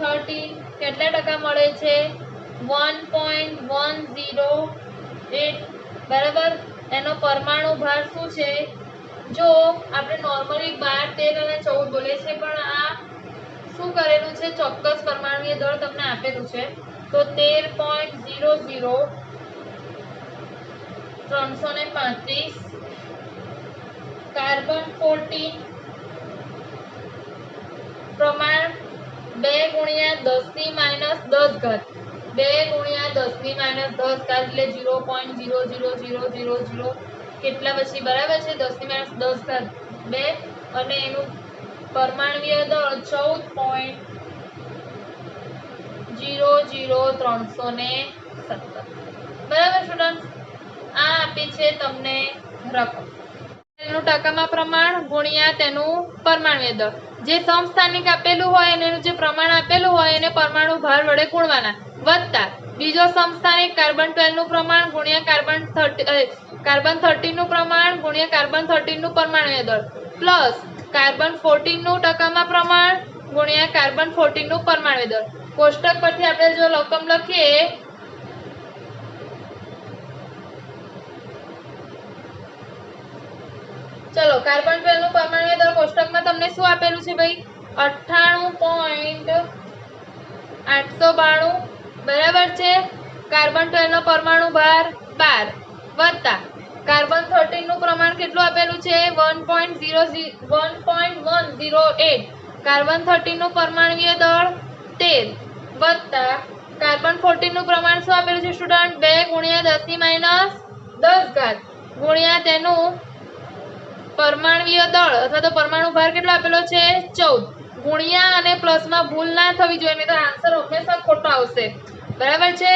13 કેટલા ટકા મળે છે? 1.1082. બરાબર. એનો પરમાણુ ભાર શું છે? જો આપણે નોર્મલી 12, 13 અને 14 બોલે છે, પણ આ શું કરેલું છે? ચોક્કસ પરમાણુય દળ તમને આપેલું છે. તો 13.00 335 કાર્બન 14 પ્રમાણ 2 × 10⁻10 ઘાત 2 × 10⁻10 એટલે 0.00000 કેટલા પછી બરાબર છે 10⁻10 ઘાત 2 અને એનું પરમાણ્વીય દળ 14.00317 બરાબર સ્ટુડન્ટ. આ આપી છે તમને રકમ. તેનું ટકામાં પ્રમાણ ગુણ્યા તેનું પરમાણ્વીય દળ. જે સમસ્થાનિક આપેલું હોય અને એનું જે પ્રમાણ આપેલું હોય એને પરમાણુ ભાર વડે ગુણવાના વત્તા બીજો સમસ્થાનિક કાર્બન 12 નું પ્રમાણ ગુણ્યા કાર્બન 13 નું પ્રમાણ ગુણ્યા કાર્બન 13 નું પરમાણ્વીય દળ પ્લસ કાર્બન 14 નું ટકામાં પ્રમાણ ગુણ્યા કાર્બન 14 નું પરમાણ્વીય દળ. કોષ્ટક પરથી આપણે જો રકમ લખીએ ચલો કાર્બન 12 નું પરમાણ્વીય દળ કોષ્ટકમાં તમને શું આપેલું છે ભાઈ? 98.892 બરાબર છે. કાર્બન 12 નો પરમાણુ ભાર 12 વત્તા કાર્બન 13 નું પ્રમાણ કેટલું આપેલું છે? 1.108 કાર્બન 13 નું પરમાણ્વીય દળ 13 વત્તા કાર્બન 14 નું પ્રમાણ શું આપેલું છે સ્ટુડન્ટ? 2 × 10⁻10 ઘાત ગુણ્યા તેનું પરમાણ્વીય દળ અથવા તો પરમાણુ ભાર કેટલો આપેલો છે? 14 ગુણ્યા અને પ્લસમાં ભૂલ ના થવી જોઈએ, નહીં તો આન્સર હંમેશા ખોટો આવશે. બરાબર છે.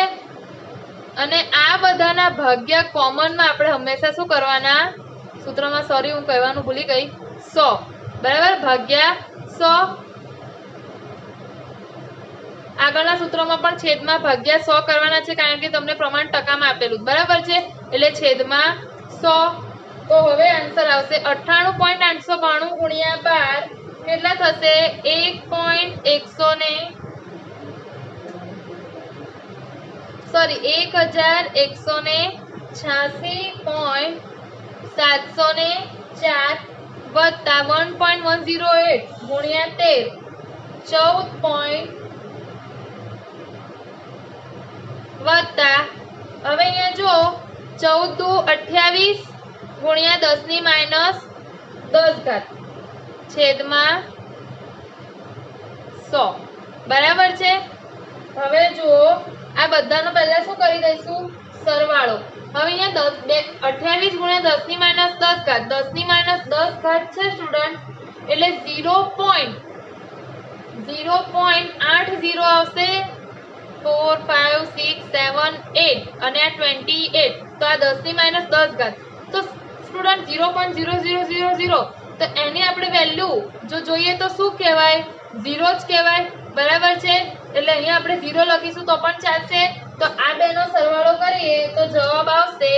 અને આ બધાના ભાગ્યા કોમનમાં આપણે હંમેશા શું કરવાના? સૂત્રમાં સોરી હું કહેવાનું ભૂલી ગઈ 100 બરાબર ભાગ્યા 100. આગળના સૂત્રમાં પણ છેદમાં ભાગ્યા 100 કરવાના છે કારણ કે તમને પ્રમાણ ટકામાં આપેલું બરાબર છે એટલે છેદમાં 100. તો હવે આન્સર આવશે 98.892 ગુણ્યા 12 કેટલા થશે? 1186.704 વત્તા 1.108 ગુણ્યા 13 14 વત્તા હવે અહીંયા જો 14 × 28 ગુણ્યા 10⁻10 ઘાત છેદમાં 100 બરાબર છે. હવે જુઓ આ બધાનો પહેલા શું કરી દઈશું? સરવાળો. હવે અહીંયા 28 × 10⁻10 ઘાત 10⁻10 ઘાત છે સ્ટુડન્ટ એટલે 0.80 આવશે. 4 5 6 7 8 અને આ 28 તો આ 10⁻10 ઘાત તો સ્ટુડન્ટ 0.0000 તો એની આપણે વેલ્યુ જો જોઈએ તો શું કહેવાય? 0 જ કહેવાય બરાબર છે. એટલે અહીંયા આપણે 0 લખીશું તો પણ ચાલશે. તો આ બેનો સરવાળો કરીએ તો જવાબ આવશે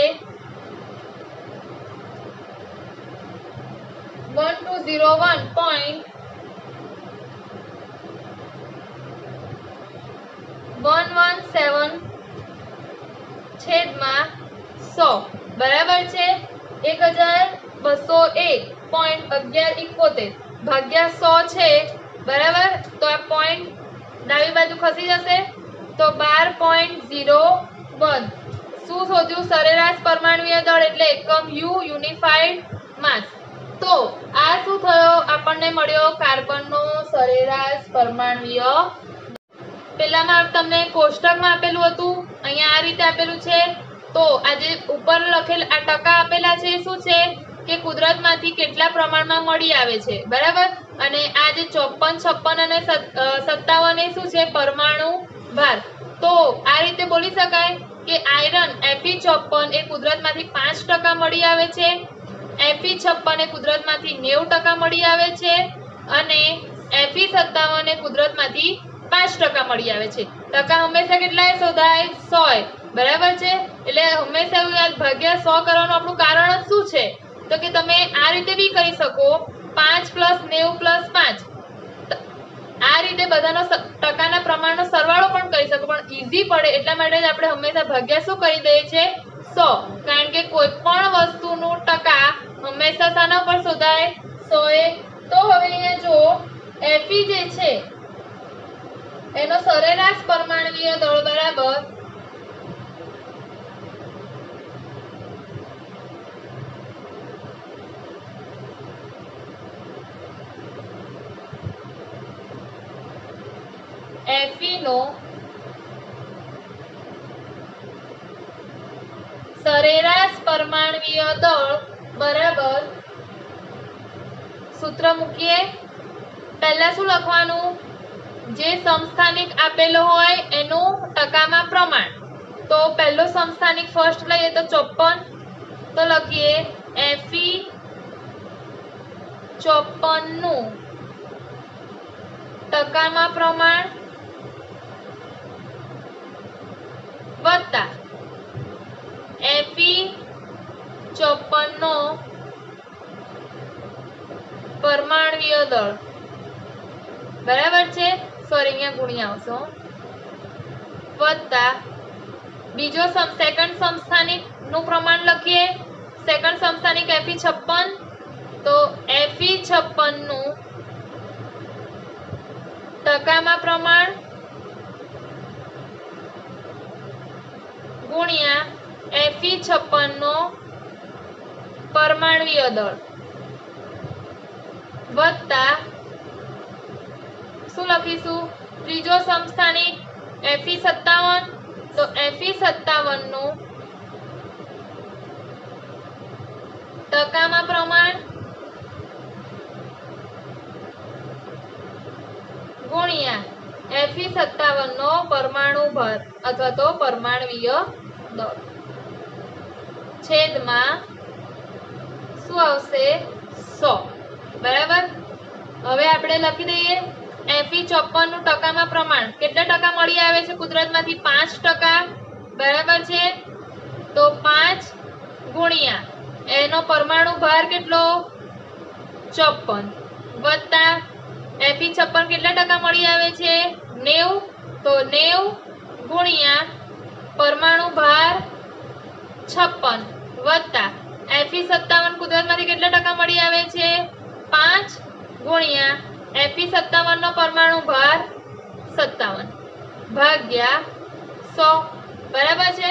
1201.117 છેદમાં 100 બરાબર છે. 1201.1171 ભાગ્યા 100 છે બરાબર. તો આ પોઈન્ટ ડાબી બાજુ ખસી જશે તો 12.01. શું શોધ્યું? સરેરાશ પરમાણ્વીય દળ એટલે એકમ યુ યુનિફાઈડ માસ. તો આ શું થયો? આપણને મળ્યો કાર્બનનો સરેરાશ પરમાણ્વીય. પેલામાં તમને કોષ્ટકમાં આપેલું હતું, અહીંયા આ રીતે આપેલું છે. તો આ જે ઉપર લખેલ આ ટકા આપેલા છે શું છે કે કુદરતમાંથી કેટલા પ્રમાણમાં મળી આવે છે બરાબર. અને આ જે 54 56 અને 57 એ શું છે? પરમાણુ ભાર. તો આ રીતે બોલી શકાય કે આયરન Fe54 એ કુદરતમાંથી 5% મળી આવે છે, Fe56 એ કુદરતમાંથી 90% મળી આવે છે અને Fe57 એ કુદરતમાંથી 5% મળી આવે છે. ટકા હંમેશા કેટલાય શોધાય? 100 બરાબર છે. એટલે હંમેશા એવું યાદ ભાગ્યા 100 કરવાનું આપણું કારણ જ શું છે તો કે તમે આ રીતે બી કરી શકો 5 + 90 + 5 આ રીતે બધાનો ટકાના પ્રમાણનો સરવાળો પણ કરી શકો પણ ઈઝી પડે એટલા માટે જ આપણે હંમેશા ભાગ્યા શું કરી દઈએ છીએ? 100 100, કારણ કે કોઈ પણ વસ્તુનું ટકા હંમેશા શાના પર શોધાય? 100 એ. તો હવે અહીંયા જો Fe જે છે એનો સરેરાશ પરમાણ્વીય દળ બરાબર Fe નો સરેરાશ પરમાણ્વીય દળ બરાબર સૂત્ર મૂકીએ. પહેલા શું લખવાનું? જે સમસ્થાનિક આપેલો હોય એનું ટકામાં પ્રમાણ. તો પહેલો સમસ્થાનિક ફર્સ્ટ લઈએ તો 54. તો લખીએ Fe 54 નું ટકામાં પ્રમાણ વત્તા Fe 54 નો પરમાણ્વીય દળ બરાબર છે. સોરી, અહીંયા ગુણ્યા આવશે. વત્તા બીજો સેકન્ડ સમસ્થાનિક નું પ્રમાણ લખીએ. સેકન્ડ સમસ્થાનિક Fe 56. તો Fe 56 નું ટકામાં પ્રમાણ ગુણ્યા Fe 56 નો પરમાણ્વીય દળ વત્તા શું લખીશું? ત્રીજો સમસ્થાનિક Fe 57. તો Fe 57 નું ટકામાં પ્રમાણ ગુણ્યા Fe 57 નો પરમાણુ ભાર અથવા તો પરમાણ્વીય દળ છેદમાં શું આવશે? 100. બરાબર. હવે આપણે લખી દઈએ Fe 54 નું ટકામાં પ્રમાણ. કેટલા ટકા મળી આવે છે કુદરતમાંથી? 5%. બરાબર છે. તો 5 ગુણ્યા એનો પરમાણુ ભાર કેટલો? 54 વત્તા Fe 56 કેટલા ટકા મળી આવે છે? 90. તો 90 ગુણ્યા પરમાણુ ભાર 56 વત્તા Fe 57 કુદરતમાંથી કેટલા ટકા મળી આવે છે? 5 ગુણ્યા Fe 57 નો પરમાણુ ભાર 57 ભાગ્યા 100. બરાબર છે.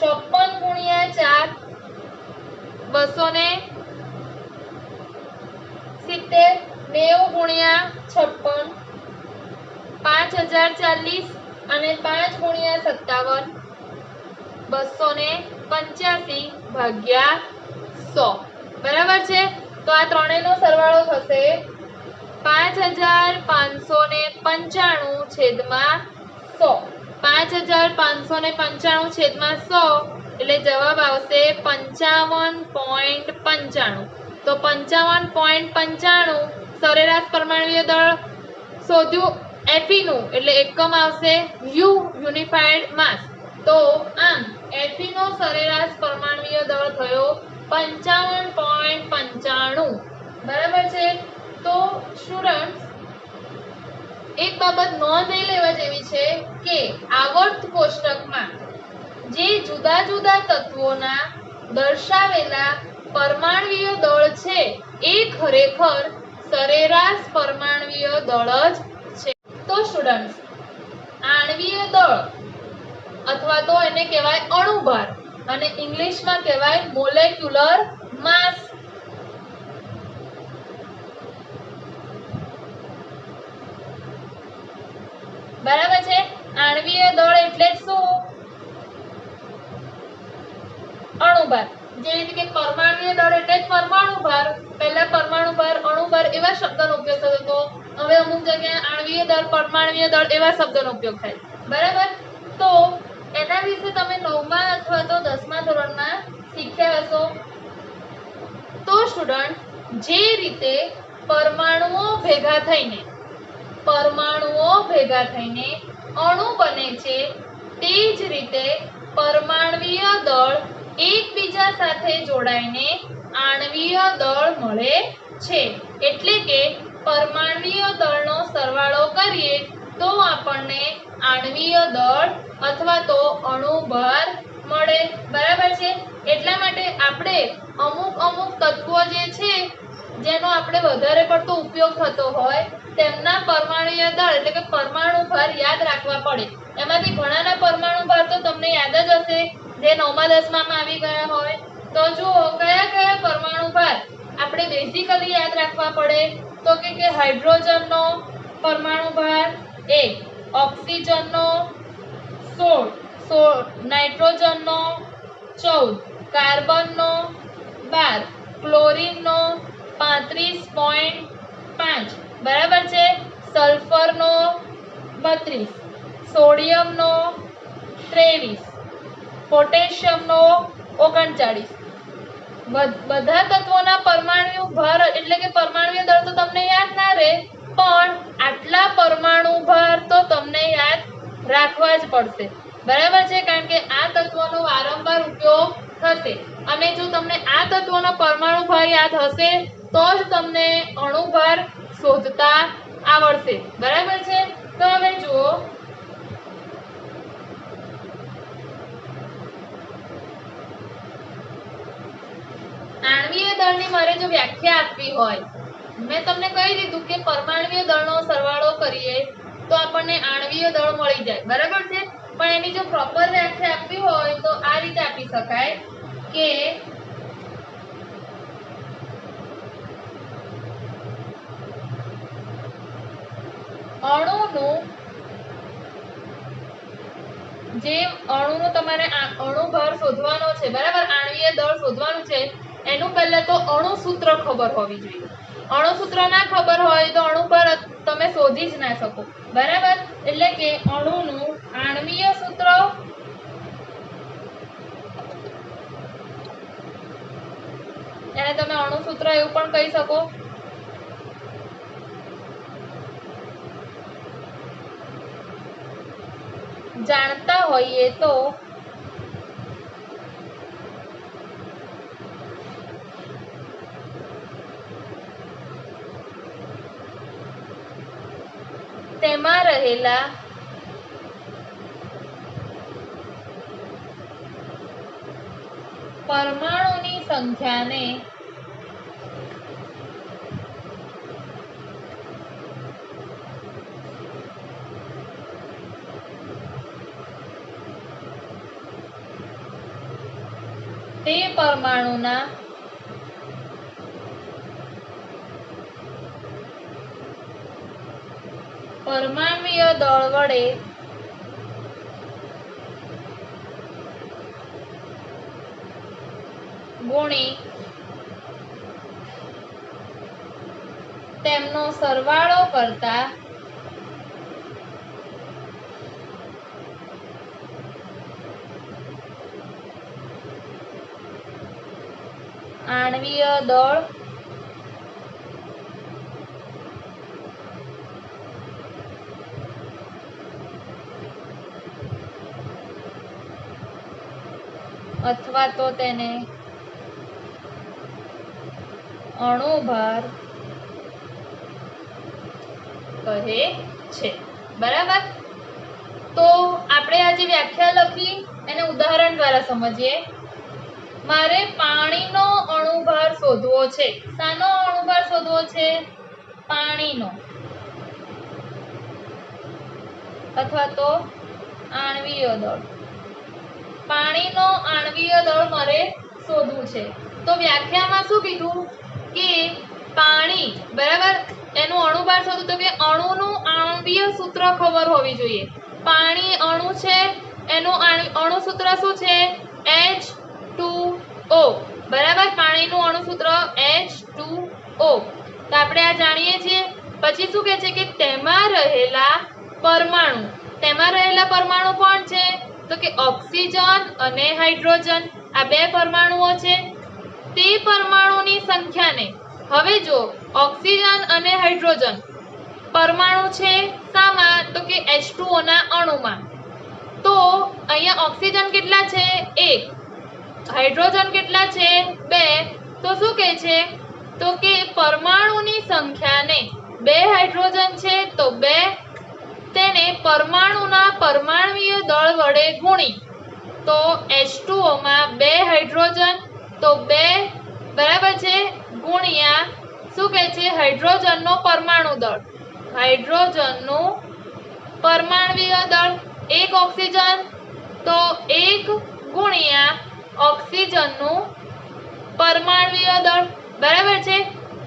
54 ગુણ્યા 4 270. 90 ગુણ્યા 56 5040 અને 5 ગુણ્યા 57 285 ભાગ્યા 100. બરાબર છે. તો આ ત્રણેયનો સરવાળો થશે 5595 છેદમાં 100. 5595 છેદમાં 100 એટલે જવાબ આવશે 55.95. તો 55.95 સરેરાશ પરમાણ્વીય દળ શોધ્યું Fe નું, એટલે એકમ આવશે યુ, યુનિફાઈડ માસ. તો આમ Fe નો સરેરાશ પરમાણ્વીય દળ થયો 55.95. બરાબર છે. તો સ્ટુડન્ટ્સ, એક બાબત નોંધ એ લેવા જેવી છે કે આવર્ત કોષ્ટકમાં જે જુદા જુદા તત્વોના દર્શાવેલા પરમાણ્વીય દળ છે એ ખરેખર સરેરાશ પરમાણ્વીય દળ જ છે. તો સ્ટુડન્ટ્સ, આણ્વીય દળ અથવા તો એને કહેવાય અણુભાર અને ઇંગ્લિશમાં કહેવાય મોલેક્યુલર માસ. બરાબર છે. આણ્વીય દળ એટલે શું? અણુભાર. જે રીતે કે પરમાણ્વીય દળ એટલે જ પરમાણુ ભાર. પહેલા પરમાણુ ભાર, અણુ ભાર એવા શબ્દનો ઉપયોગ થતો હતો. હવે અમુક જગ્યાએ આણ્વીય દળ, પરમાણ્વીય દળ એવા શબ્દનો ઉપયોગ થાય. બરાબર. તો એના વિશે તમે 9મા અથવા તો 10મા ધોરણમાં શીખ્યા હશો. તો સ્ટુડન્ટ, જે રીતે પરમાણુઓ ભેગા થઈને અણુ બને છે, તે જ રીતે પરમાણ્વીય દળ એકબીજા સાથે જોડાઈને આણ્વીય દળ મળે છે. એટલે કે પરમાણ્વીય દળનો સરવાળો કરીએ તો આપણને આણ્વીય દળ અથવા તો અણુભાર મળે, બરાબર છે। એટલા માટે આપણે અમુક તત્વો જે છે જેનો આપણે વધારે પડતો ઉપયોગ થતો હોય તેમના પરમાણુય દળ એટલે કે પરમાણુ ભાર યાદ રાખવા પડે। એમાંથી ઘણાના પરમાણુ ભાર તો તમને યાદ જ હશે, જે 9મા 10મામાં આવી ગયા હોય। તો જુઓ કયા કયા પરમાણુ ભાર આપણે બેઝિકલી યાદ રાખવા પડે, તો કે હાઇડ્રોજનનો પરમાણુ ભાર 1, ઓક્સિજનનો 16, નાઇટ્રોજનનો 14, કાર્બનનો 12, ક્લોરીનનો 35.5, બરાબર છે। સલ્ફરનો 32, સોડિયમનો 23, પોટેશિયમનો 39। બધા તત્વોના પરમાણુ ભાર એટલે કે પરમાણુય દળ તો તમને યાદ ના રહે, પણ આટલા પરમાણુ ભાર તો તમને યાદ રાખવા જ પડશે, બરાબર છે। કારણ કે આ તત્વોનો વારંવાર ઉપયોગ થશે અને જો તમને આ તત્વોનો પરમાણુ ભાર યાદ હશે તો જ તમને અણુભાર શોધતા આવડશે, બરાબર છે। તો હવે જુઓ આણ્વીય દળની મારે જો વ્યાખ્યા આપવી હોય, મેં તમને કહી દીધું કે પરમાણ્વીય દળનો સરવાળો કરીએ તો આપણને આણ્વીય દળ મળી જાય, બરાબર છે। પણ એની જો પ્રોપર વ્યાખ્યા આપવી હોય તો આ રીતે આપી શકાય કે અણુનો તમારે અણુભાર શોધવાનો છે, બરાબર, આણ્વીય દળ શોધવાનું છે, એનું પહેલા તો અણુ સૂત્ર ખબર હોવી જોઈએ। અણુ સૂત્ર ના ખબર હોય તો અણુભાર તમે શોધી જ ના શકો, બરાબર। એટલે કે અણુનું આણ્વીય સૂત્ર એને તમે અણુ સૂત્ર એવું પણ કહી શકો। જાણતા હોઈએ તો તેમાં રહેલા પરમાણુની સંખ્યાને તે પરમાણુના પરમાણ્વીય દળ વડે ગુણી તેમનો સરવાળો કરતા આણ્વીય દળ અથવા તો તેને અણુભાર કહે છે, બરાબર। તો આપણે આ જે વ્યાખ્યા લખી એને ઉદાહરણ દ્વારા સમજીએ। મારે પાણીનો અણુભાર શોધવો છે। શાનો અણુભાર શોધવો છે? પાણીનો અથવા તો આણ્વીય દળ। પાણીનો આણ્વીય દળ મારે શોધવું છે, તો વ્યાખ્યામાં શું કીધું કે પાણી, બરાબર, એનું અણુભાર શોધવું તો કે અણુનું આણ્વીય સૂત્ર ખબર હોવી જોઈએ। પાણી અણુ છે, એનું અણુ સૂત્ર શું છે? H2O, બરાબર, પાણીનું અણુ સૂત્ર H2O। તો આપણે આ જાણીએ છીએ। પછી શું કહે છે કે તેમાં રહેલા પરમાણુ કોણ છે? તો કે ઓક્સિજન અને હાઇડ્રોજન, આ બે પરમાણુઓ છે। તે પરમાણુની સંખ્યાને, હવે જો ઓક્સિજન અને હાઇડ્રોજન પરમાણુ છે શામાં? તો કે H2O ના અણુમાં। તો અહીંયા ઓક્સિજન કેટલા છે? 1, હાઇડ્રોજન કેટલા છે? 2। તો શું કહે છે? તો કે પરમાણુની સંખ્યાને, 2 હાઇડ્રોજન છે તો 2, તેને પરમાણુના પરમાણ્વીય દળ વડે ગુણી તો H2O માં 2 હાઇડ્રોજન, તો 2 બરાબર છે ગુણ્યા શું કહે છે હાઇડ્રોજનનો પરમાણુ દળ, હાઇડ્રોજનનું પરમાણ્વીય દળ, 1 ઓક્સિજન તો 1 ગુણ્યા ઓક્સિજનનું પરમાણ્વીય દળ, બરાબર છે।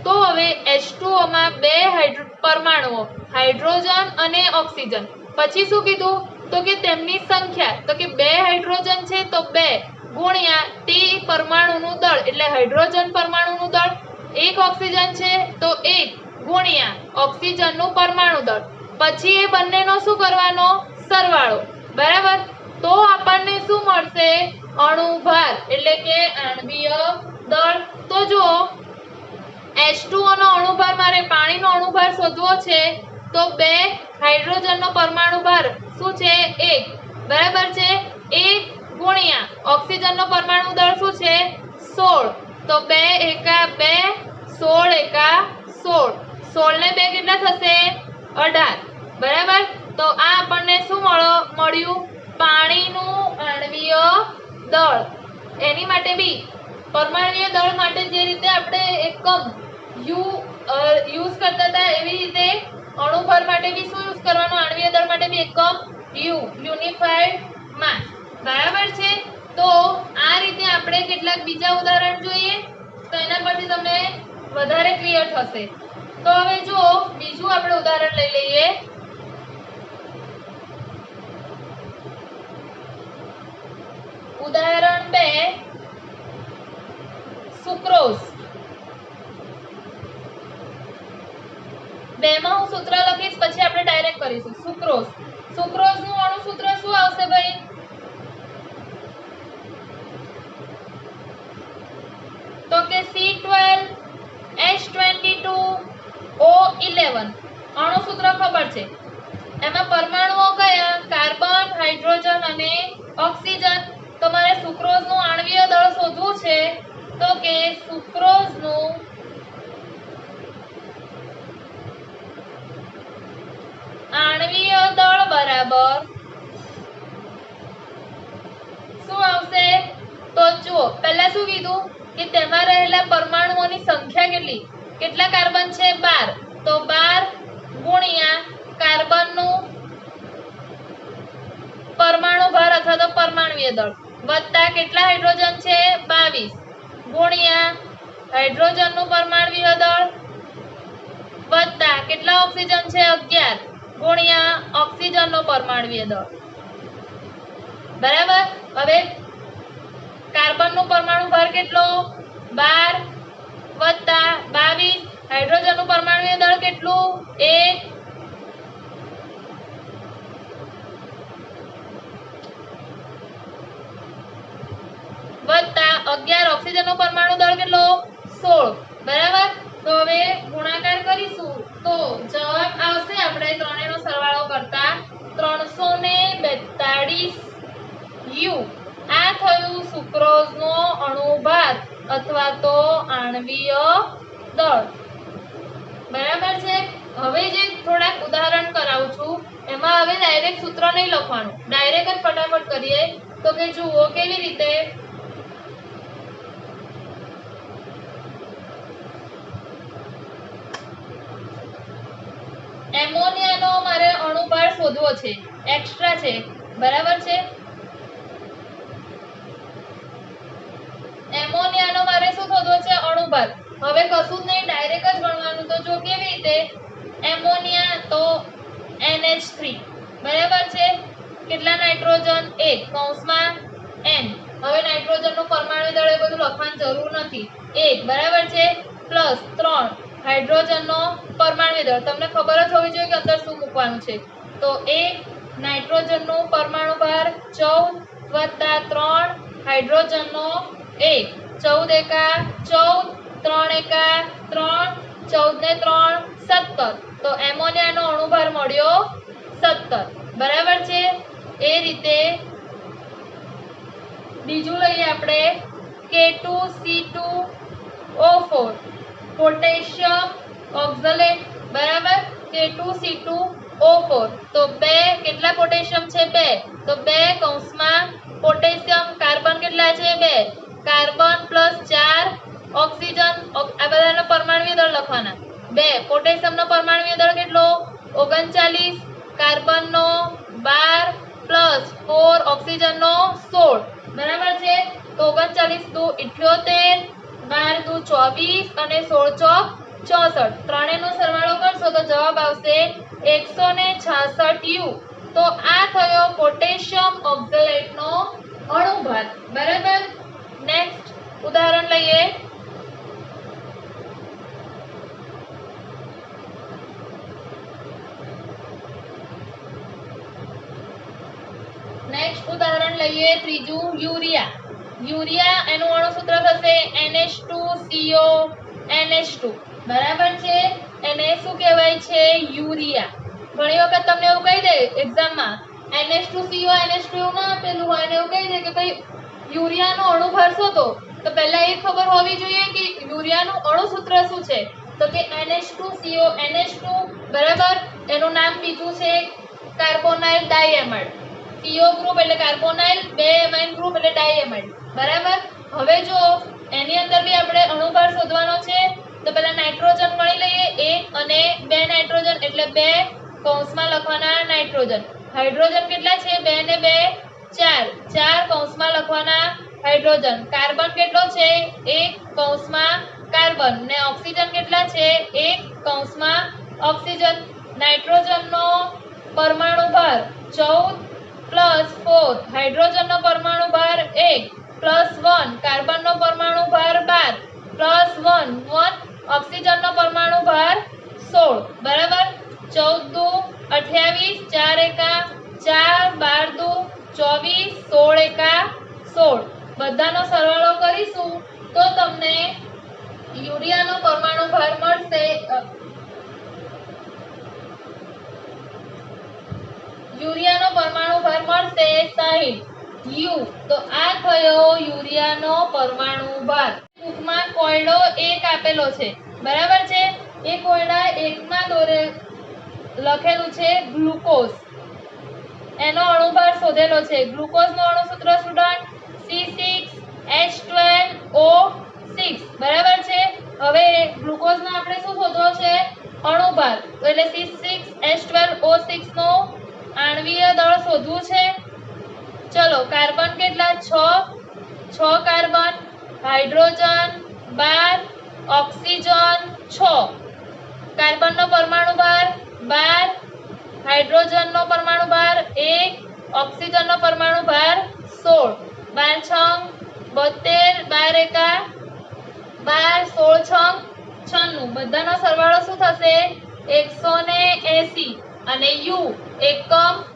તો હવે H2O માં 2 પરમાણુઓ હાઇડ્રોજન અને ઓક્સિજન, પછી શું કીધું તો કે તેમની સંખ્યા, તો કે 2 હાઇડ્રોજન છે તો 2 ગુણ્યા T પરમાણુનું દળ એટલે હાઇડ્રોજન પરમાણુનું દળ, 1 ઓક્સિજન છે તો 1 ગુણ્યા ઓક્સિજનનું પરમાણુ દળ, પછી એ બંનેનો શું કરવાનો સરવાળો, બરાબર। તો આપણને શું મળશે અણુભાર એટલે કે આણ્વીય દળ। તો જો H2O નો અણુભાર મારે પાણીનો અણુભાર શોધવો છે તો 2 હાઇડ્રોજનનો પરમાણુ ભાર શું છે 1, બરાબર છે, 1 ગુણ્યા ઓક્સિજનનો પરમાણુ દળ શું છે 16, તો 2 એકા 2, 16 એકા 16, 16 ને 2 કેટલા થશે 18, બરાબર। તો આ આપણને શું મળ્યું પાણીનું આણ્વીય દળ। એની માટે બી પરમાણ્વીય દળ માટે જે રીતે આપણે એકમ યુઝ કરતા હતા એવી રીતે અણુભાર માટે બી શું યુઝ કરવાનો આણ્વીય દળ માટે બી એકમ યુનિફાઈડ માસ, બરાબર છે। તો આ રીતે આપણે કેટલાક બીજા ઉદાહરણ જોઈએ તો એના પરથી તમને વધારે ક્લિયર થશે। તો હવે જો બીજું આપણે ઉદાહરણ લઈ લઈએ। ઉદાહરણ 2 સુક્રોઝ। 2 માં હું સૂત્ર લખીશ પછી આપણે ડાયરેક્ટ કરીશું। સુક્રોઝ, સુક્રોઝનું અણુસૂત્ર શું આવશે ભાઈ તો કે C12H22O11, અણુસૂત્ર ખબર છે, એમાં પરમાણુઓ કયા કાર્બન, હાઇડ્રોજન અને ઓક્સિજન। તો મારે સુક્રોઝનું આણ્વીય દળ શોધવું છે તો કે સુક્રોઝનું આણ્વીય દળ બરાબર શું આવશે તો જુઓ પહેલા શું કીધું કે તેમાં રહેલા પરમાણુઓની સંખ્યા કેટલા કાર્બન છે 12, તો 12 ગુણ્યા કાર્બનનું પરમાણુ ભાર અથવા તો પરમાણ્વીય દળ વત્તા કેટલા હાઇડ્રોજન છે 22 ગુણ્યા હાઇડ્રોજનનું પરમાણ્વીય દળ વત્તા કેટલા ઓક્સિજન છે 11 ગુણ્યા ઓક્સિજનનો પરમાણ્વીય દળ, બરાબર। હવે કાર્બનનું પરમાણુ ભાર કેટલો 12 વત્તા 22, હાઇડ્રોજનનું પરમાણ્વીય દળ કેટલું 1 વત્તા 11, ઓક્સિજનનું પરમાણુ દળ કેટલો 16, બરાબર। તો હવે ગુણાકાર કરીશું તો જવાબ આવશે આપણે ત્રણેયનો સરવાળો કરતા 342 U। આ થયું સુક્રોઝનો અણુભાર અથવા તો આણ્વીય દળ, બરાબર છે। હવે જે થોડાક ઉદાહરણ કરાવું છું એમાં હવે ડાયરેક્ટ સૂત્ર નહીં લખવાનું, ડાયરેક્ટ જ ફટાફટ કરીએ તો કે જુઓ કેવી રીતે। એમોનિયાનો મારે અણુભાર શોધવો છે, એક્સ્ટ્રા છે, બરાબર છે। એમોનિયાનો મારે શું શોધવો છે અણુભાર, હવે કશું જ નહીં ડાયરેક્ટ જ ગણવાનું। તો જો કેવી રીતે એમોનિયા તો NH3, બરાબર છે, કેટલા નાઇટ્રોજન 1 કૌંસમાં N, હવે નાઇટ્રોજનનું પરમાણુ દળ એ બધું લખવાની જરૂર નથી 1, બરાબર છે, પ્લસ 3 હાઇડ્રોજનનો પરમાણુ દળ, તમને ખબર જ હોવી જોઈએ કે અંદર શું મૂકવાનું છે, તો 1 નાઇટ્રોજનનું પરમાણુ ભાર 14 વત્તા 3 હાઇડ્રોજનનો 1, 14 એકા 14, 3 એકા 3, 14 ને 3 17, તો એમોનિયાનો અણુભાર મળ્યો 17, બરાબર છે। એ રીતે બીજું લઈએ આપણે K2C2O4, પોટેશિયમ ઓક્ઝલેટ, બરાબર, K2C2O4, તો 2 કેટલા પોટેશિયમ છે 2, તો 2 કૌંસમાં પોટેશિયમ કાર્બન કેટલા છે 2 કાર્બન પ્લસ 4 ઓક્સિજન આ બધાનો પરમાણુ દળ લખવાના 2 પોટેશિયમનો પરમાણુ દળ કેટલો 39 કાર્બનનો 12 પ્લસ 4 ઓક્સિજનનો 16 બરાબર છે તો 39 દુ 78 12 દુ 24 અને 16 ચોક 64 ત્રણેયનો સરવાળો કરશો તો જવાબ આવશે 166 યુ તો આ થયો પોટેશિયમ ઓક્ઝેલેટનો અણુભાર બરાબર નેક્સ્ટ ઉદાહરણ લઈએ ત્રીજું યુરિયા એનું અણુસૂત્ર થશે NH2CO NH2 બરાબર છે એને શું કહેવાય છે યુરિયા ઘણી વખત તમને એવું કહી દે એક્ઝામમાં NH2CO NH2 એવું ના આપેલું હોય ને એવું કહી દે કે ભાઈ યુરિયાનો અણુભાર શોધો તો પહેલા એ ખબર હોવી જોઈએ કે યુરિયાનું અણુસૂત્ર શું છે તો કે NH2CO NH2 બરાબર એનું નામ બીજું છે કાર્બોનાઇલ ડાયએમાઇડ CO ગ્રુપ એટલે કાર્બોનાઇલ 2 એમાઇન ગ્રુપ એટલે ડાયએમાઇડ બરાબર હવે જો એની અંદર બી આપણે અણુભાર શોધવાનો છે તો પહેલા નાઇટ્રોજન ગણી લઈએ 1 અને 2 નાઇટ્રોજન એટલે 2 કૌંસમાં લખવાના નાઇટ્રોજન હાઇડ્રોજન કેટલા છે 2 ને 2 4 4 કૌંસમાં લખવાના હાઇડ્રોજન કાર્બન કેટલો છે 1 કૌંસમાં કાર્બન ને ઓક્સિજન કેટલા છે 1 કૌંસમાં ઓક્સિજન નાઇટ્રોજનનો પરમાણુ ભાર 14 પ્લસ 4 હાઇડ્રોજનનો પરમાણુ ભાર 1 પ્લસ 1 કાર્બનનો પરમાણુ ભાર 12 પ્લસ 1 1 ઓક્સિજનનો પરમાણુ ભાર 16 બરાબર 14 દુ 28 4 એકા 4 12 દુ 24 16 એકા 16 બધાનો સરવાળો કરીશું તો તમને યુરિયાનો પરમાણુ ભાર મળશે યુરિયાનો પરમાણુ ભાર મળશે 60 યુ તો આ થયો યુરિયાનો પરમાણુ ભાર ટૂંકમાં કોયડો 1 આપેલો છે બરાબર છે એ કોયડા 1 માં લખેલું છે ગ્લુકોઝ એનો અણુભાર શોધેલો છે ગ્લુકોઝનો અણુસૂત્ર સ્ટુડન્ટ C6H12O6 બરાબર છે હવે ગ્લુકોઝનો આપણે શું શોધવો છે અણુભાર એટલે C6H12O6 નો આણ્વીય દળ શોધવું છે ચલો કાર્બન કેટલા 6 કાર્બન હાઇડ્રોજન 12 ઓક્સિજન 6 કાર્બનનો પરમાણુ ભાર 12 હાઇડ્રોજનનો પરમાણુ ભાર 1 ઓક્સિજનનો પરમાણુ ભાર 16 12 6 72 12 એકા 12 16 6 96 બધાનો સરવાળો શું થશે 180 અને યુ એકમ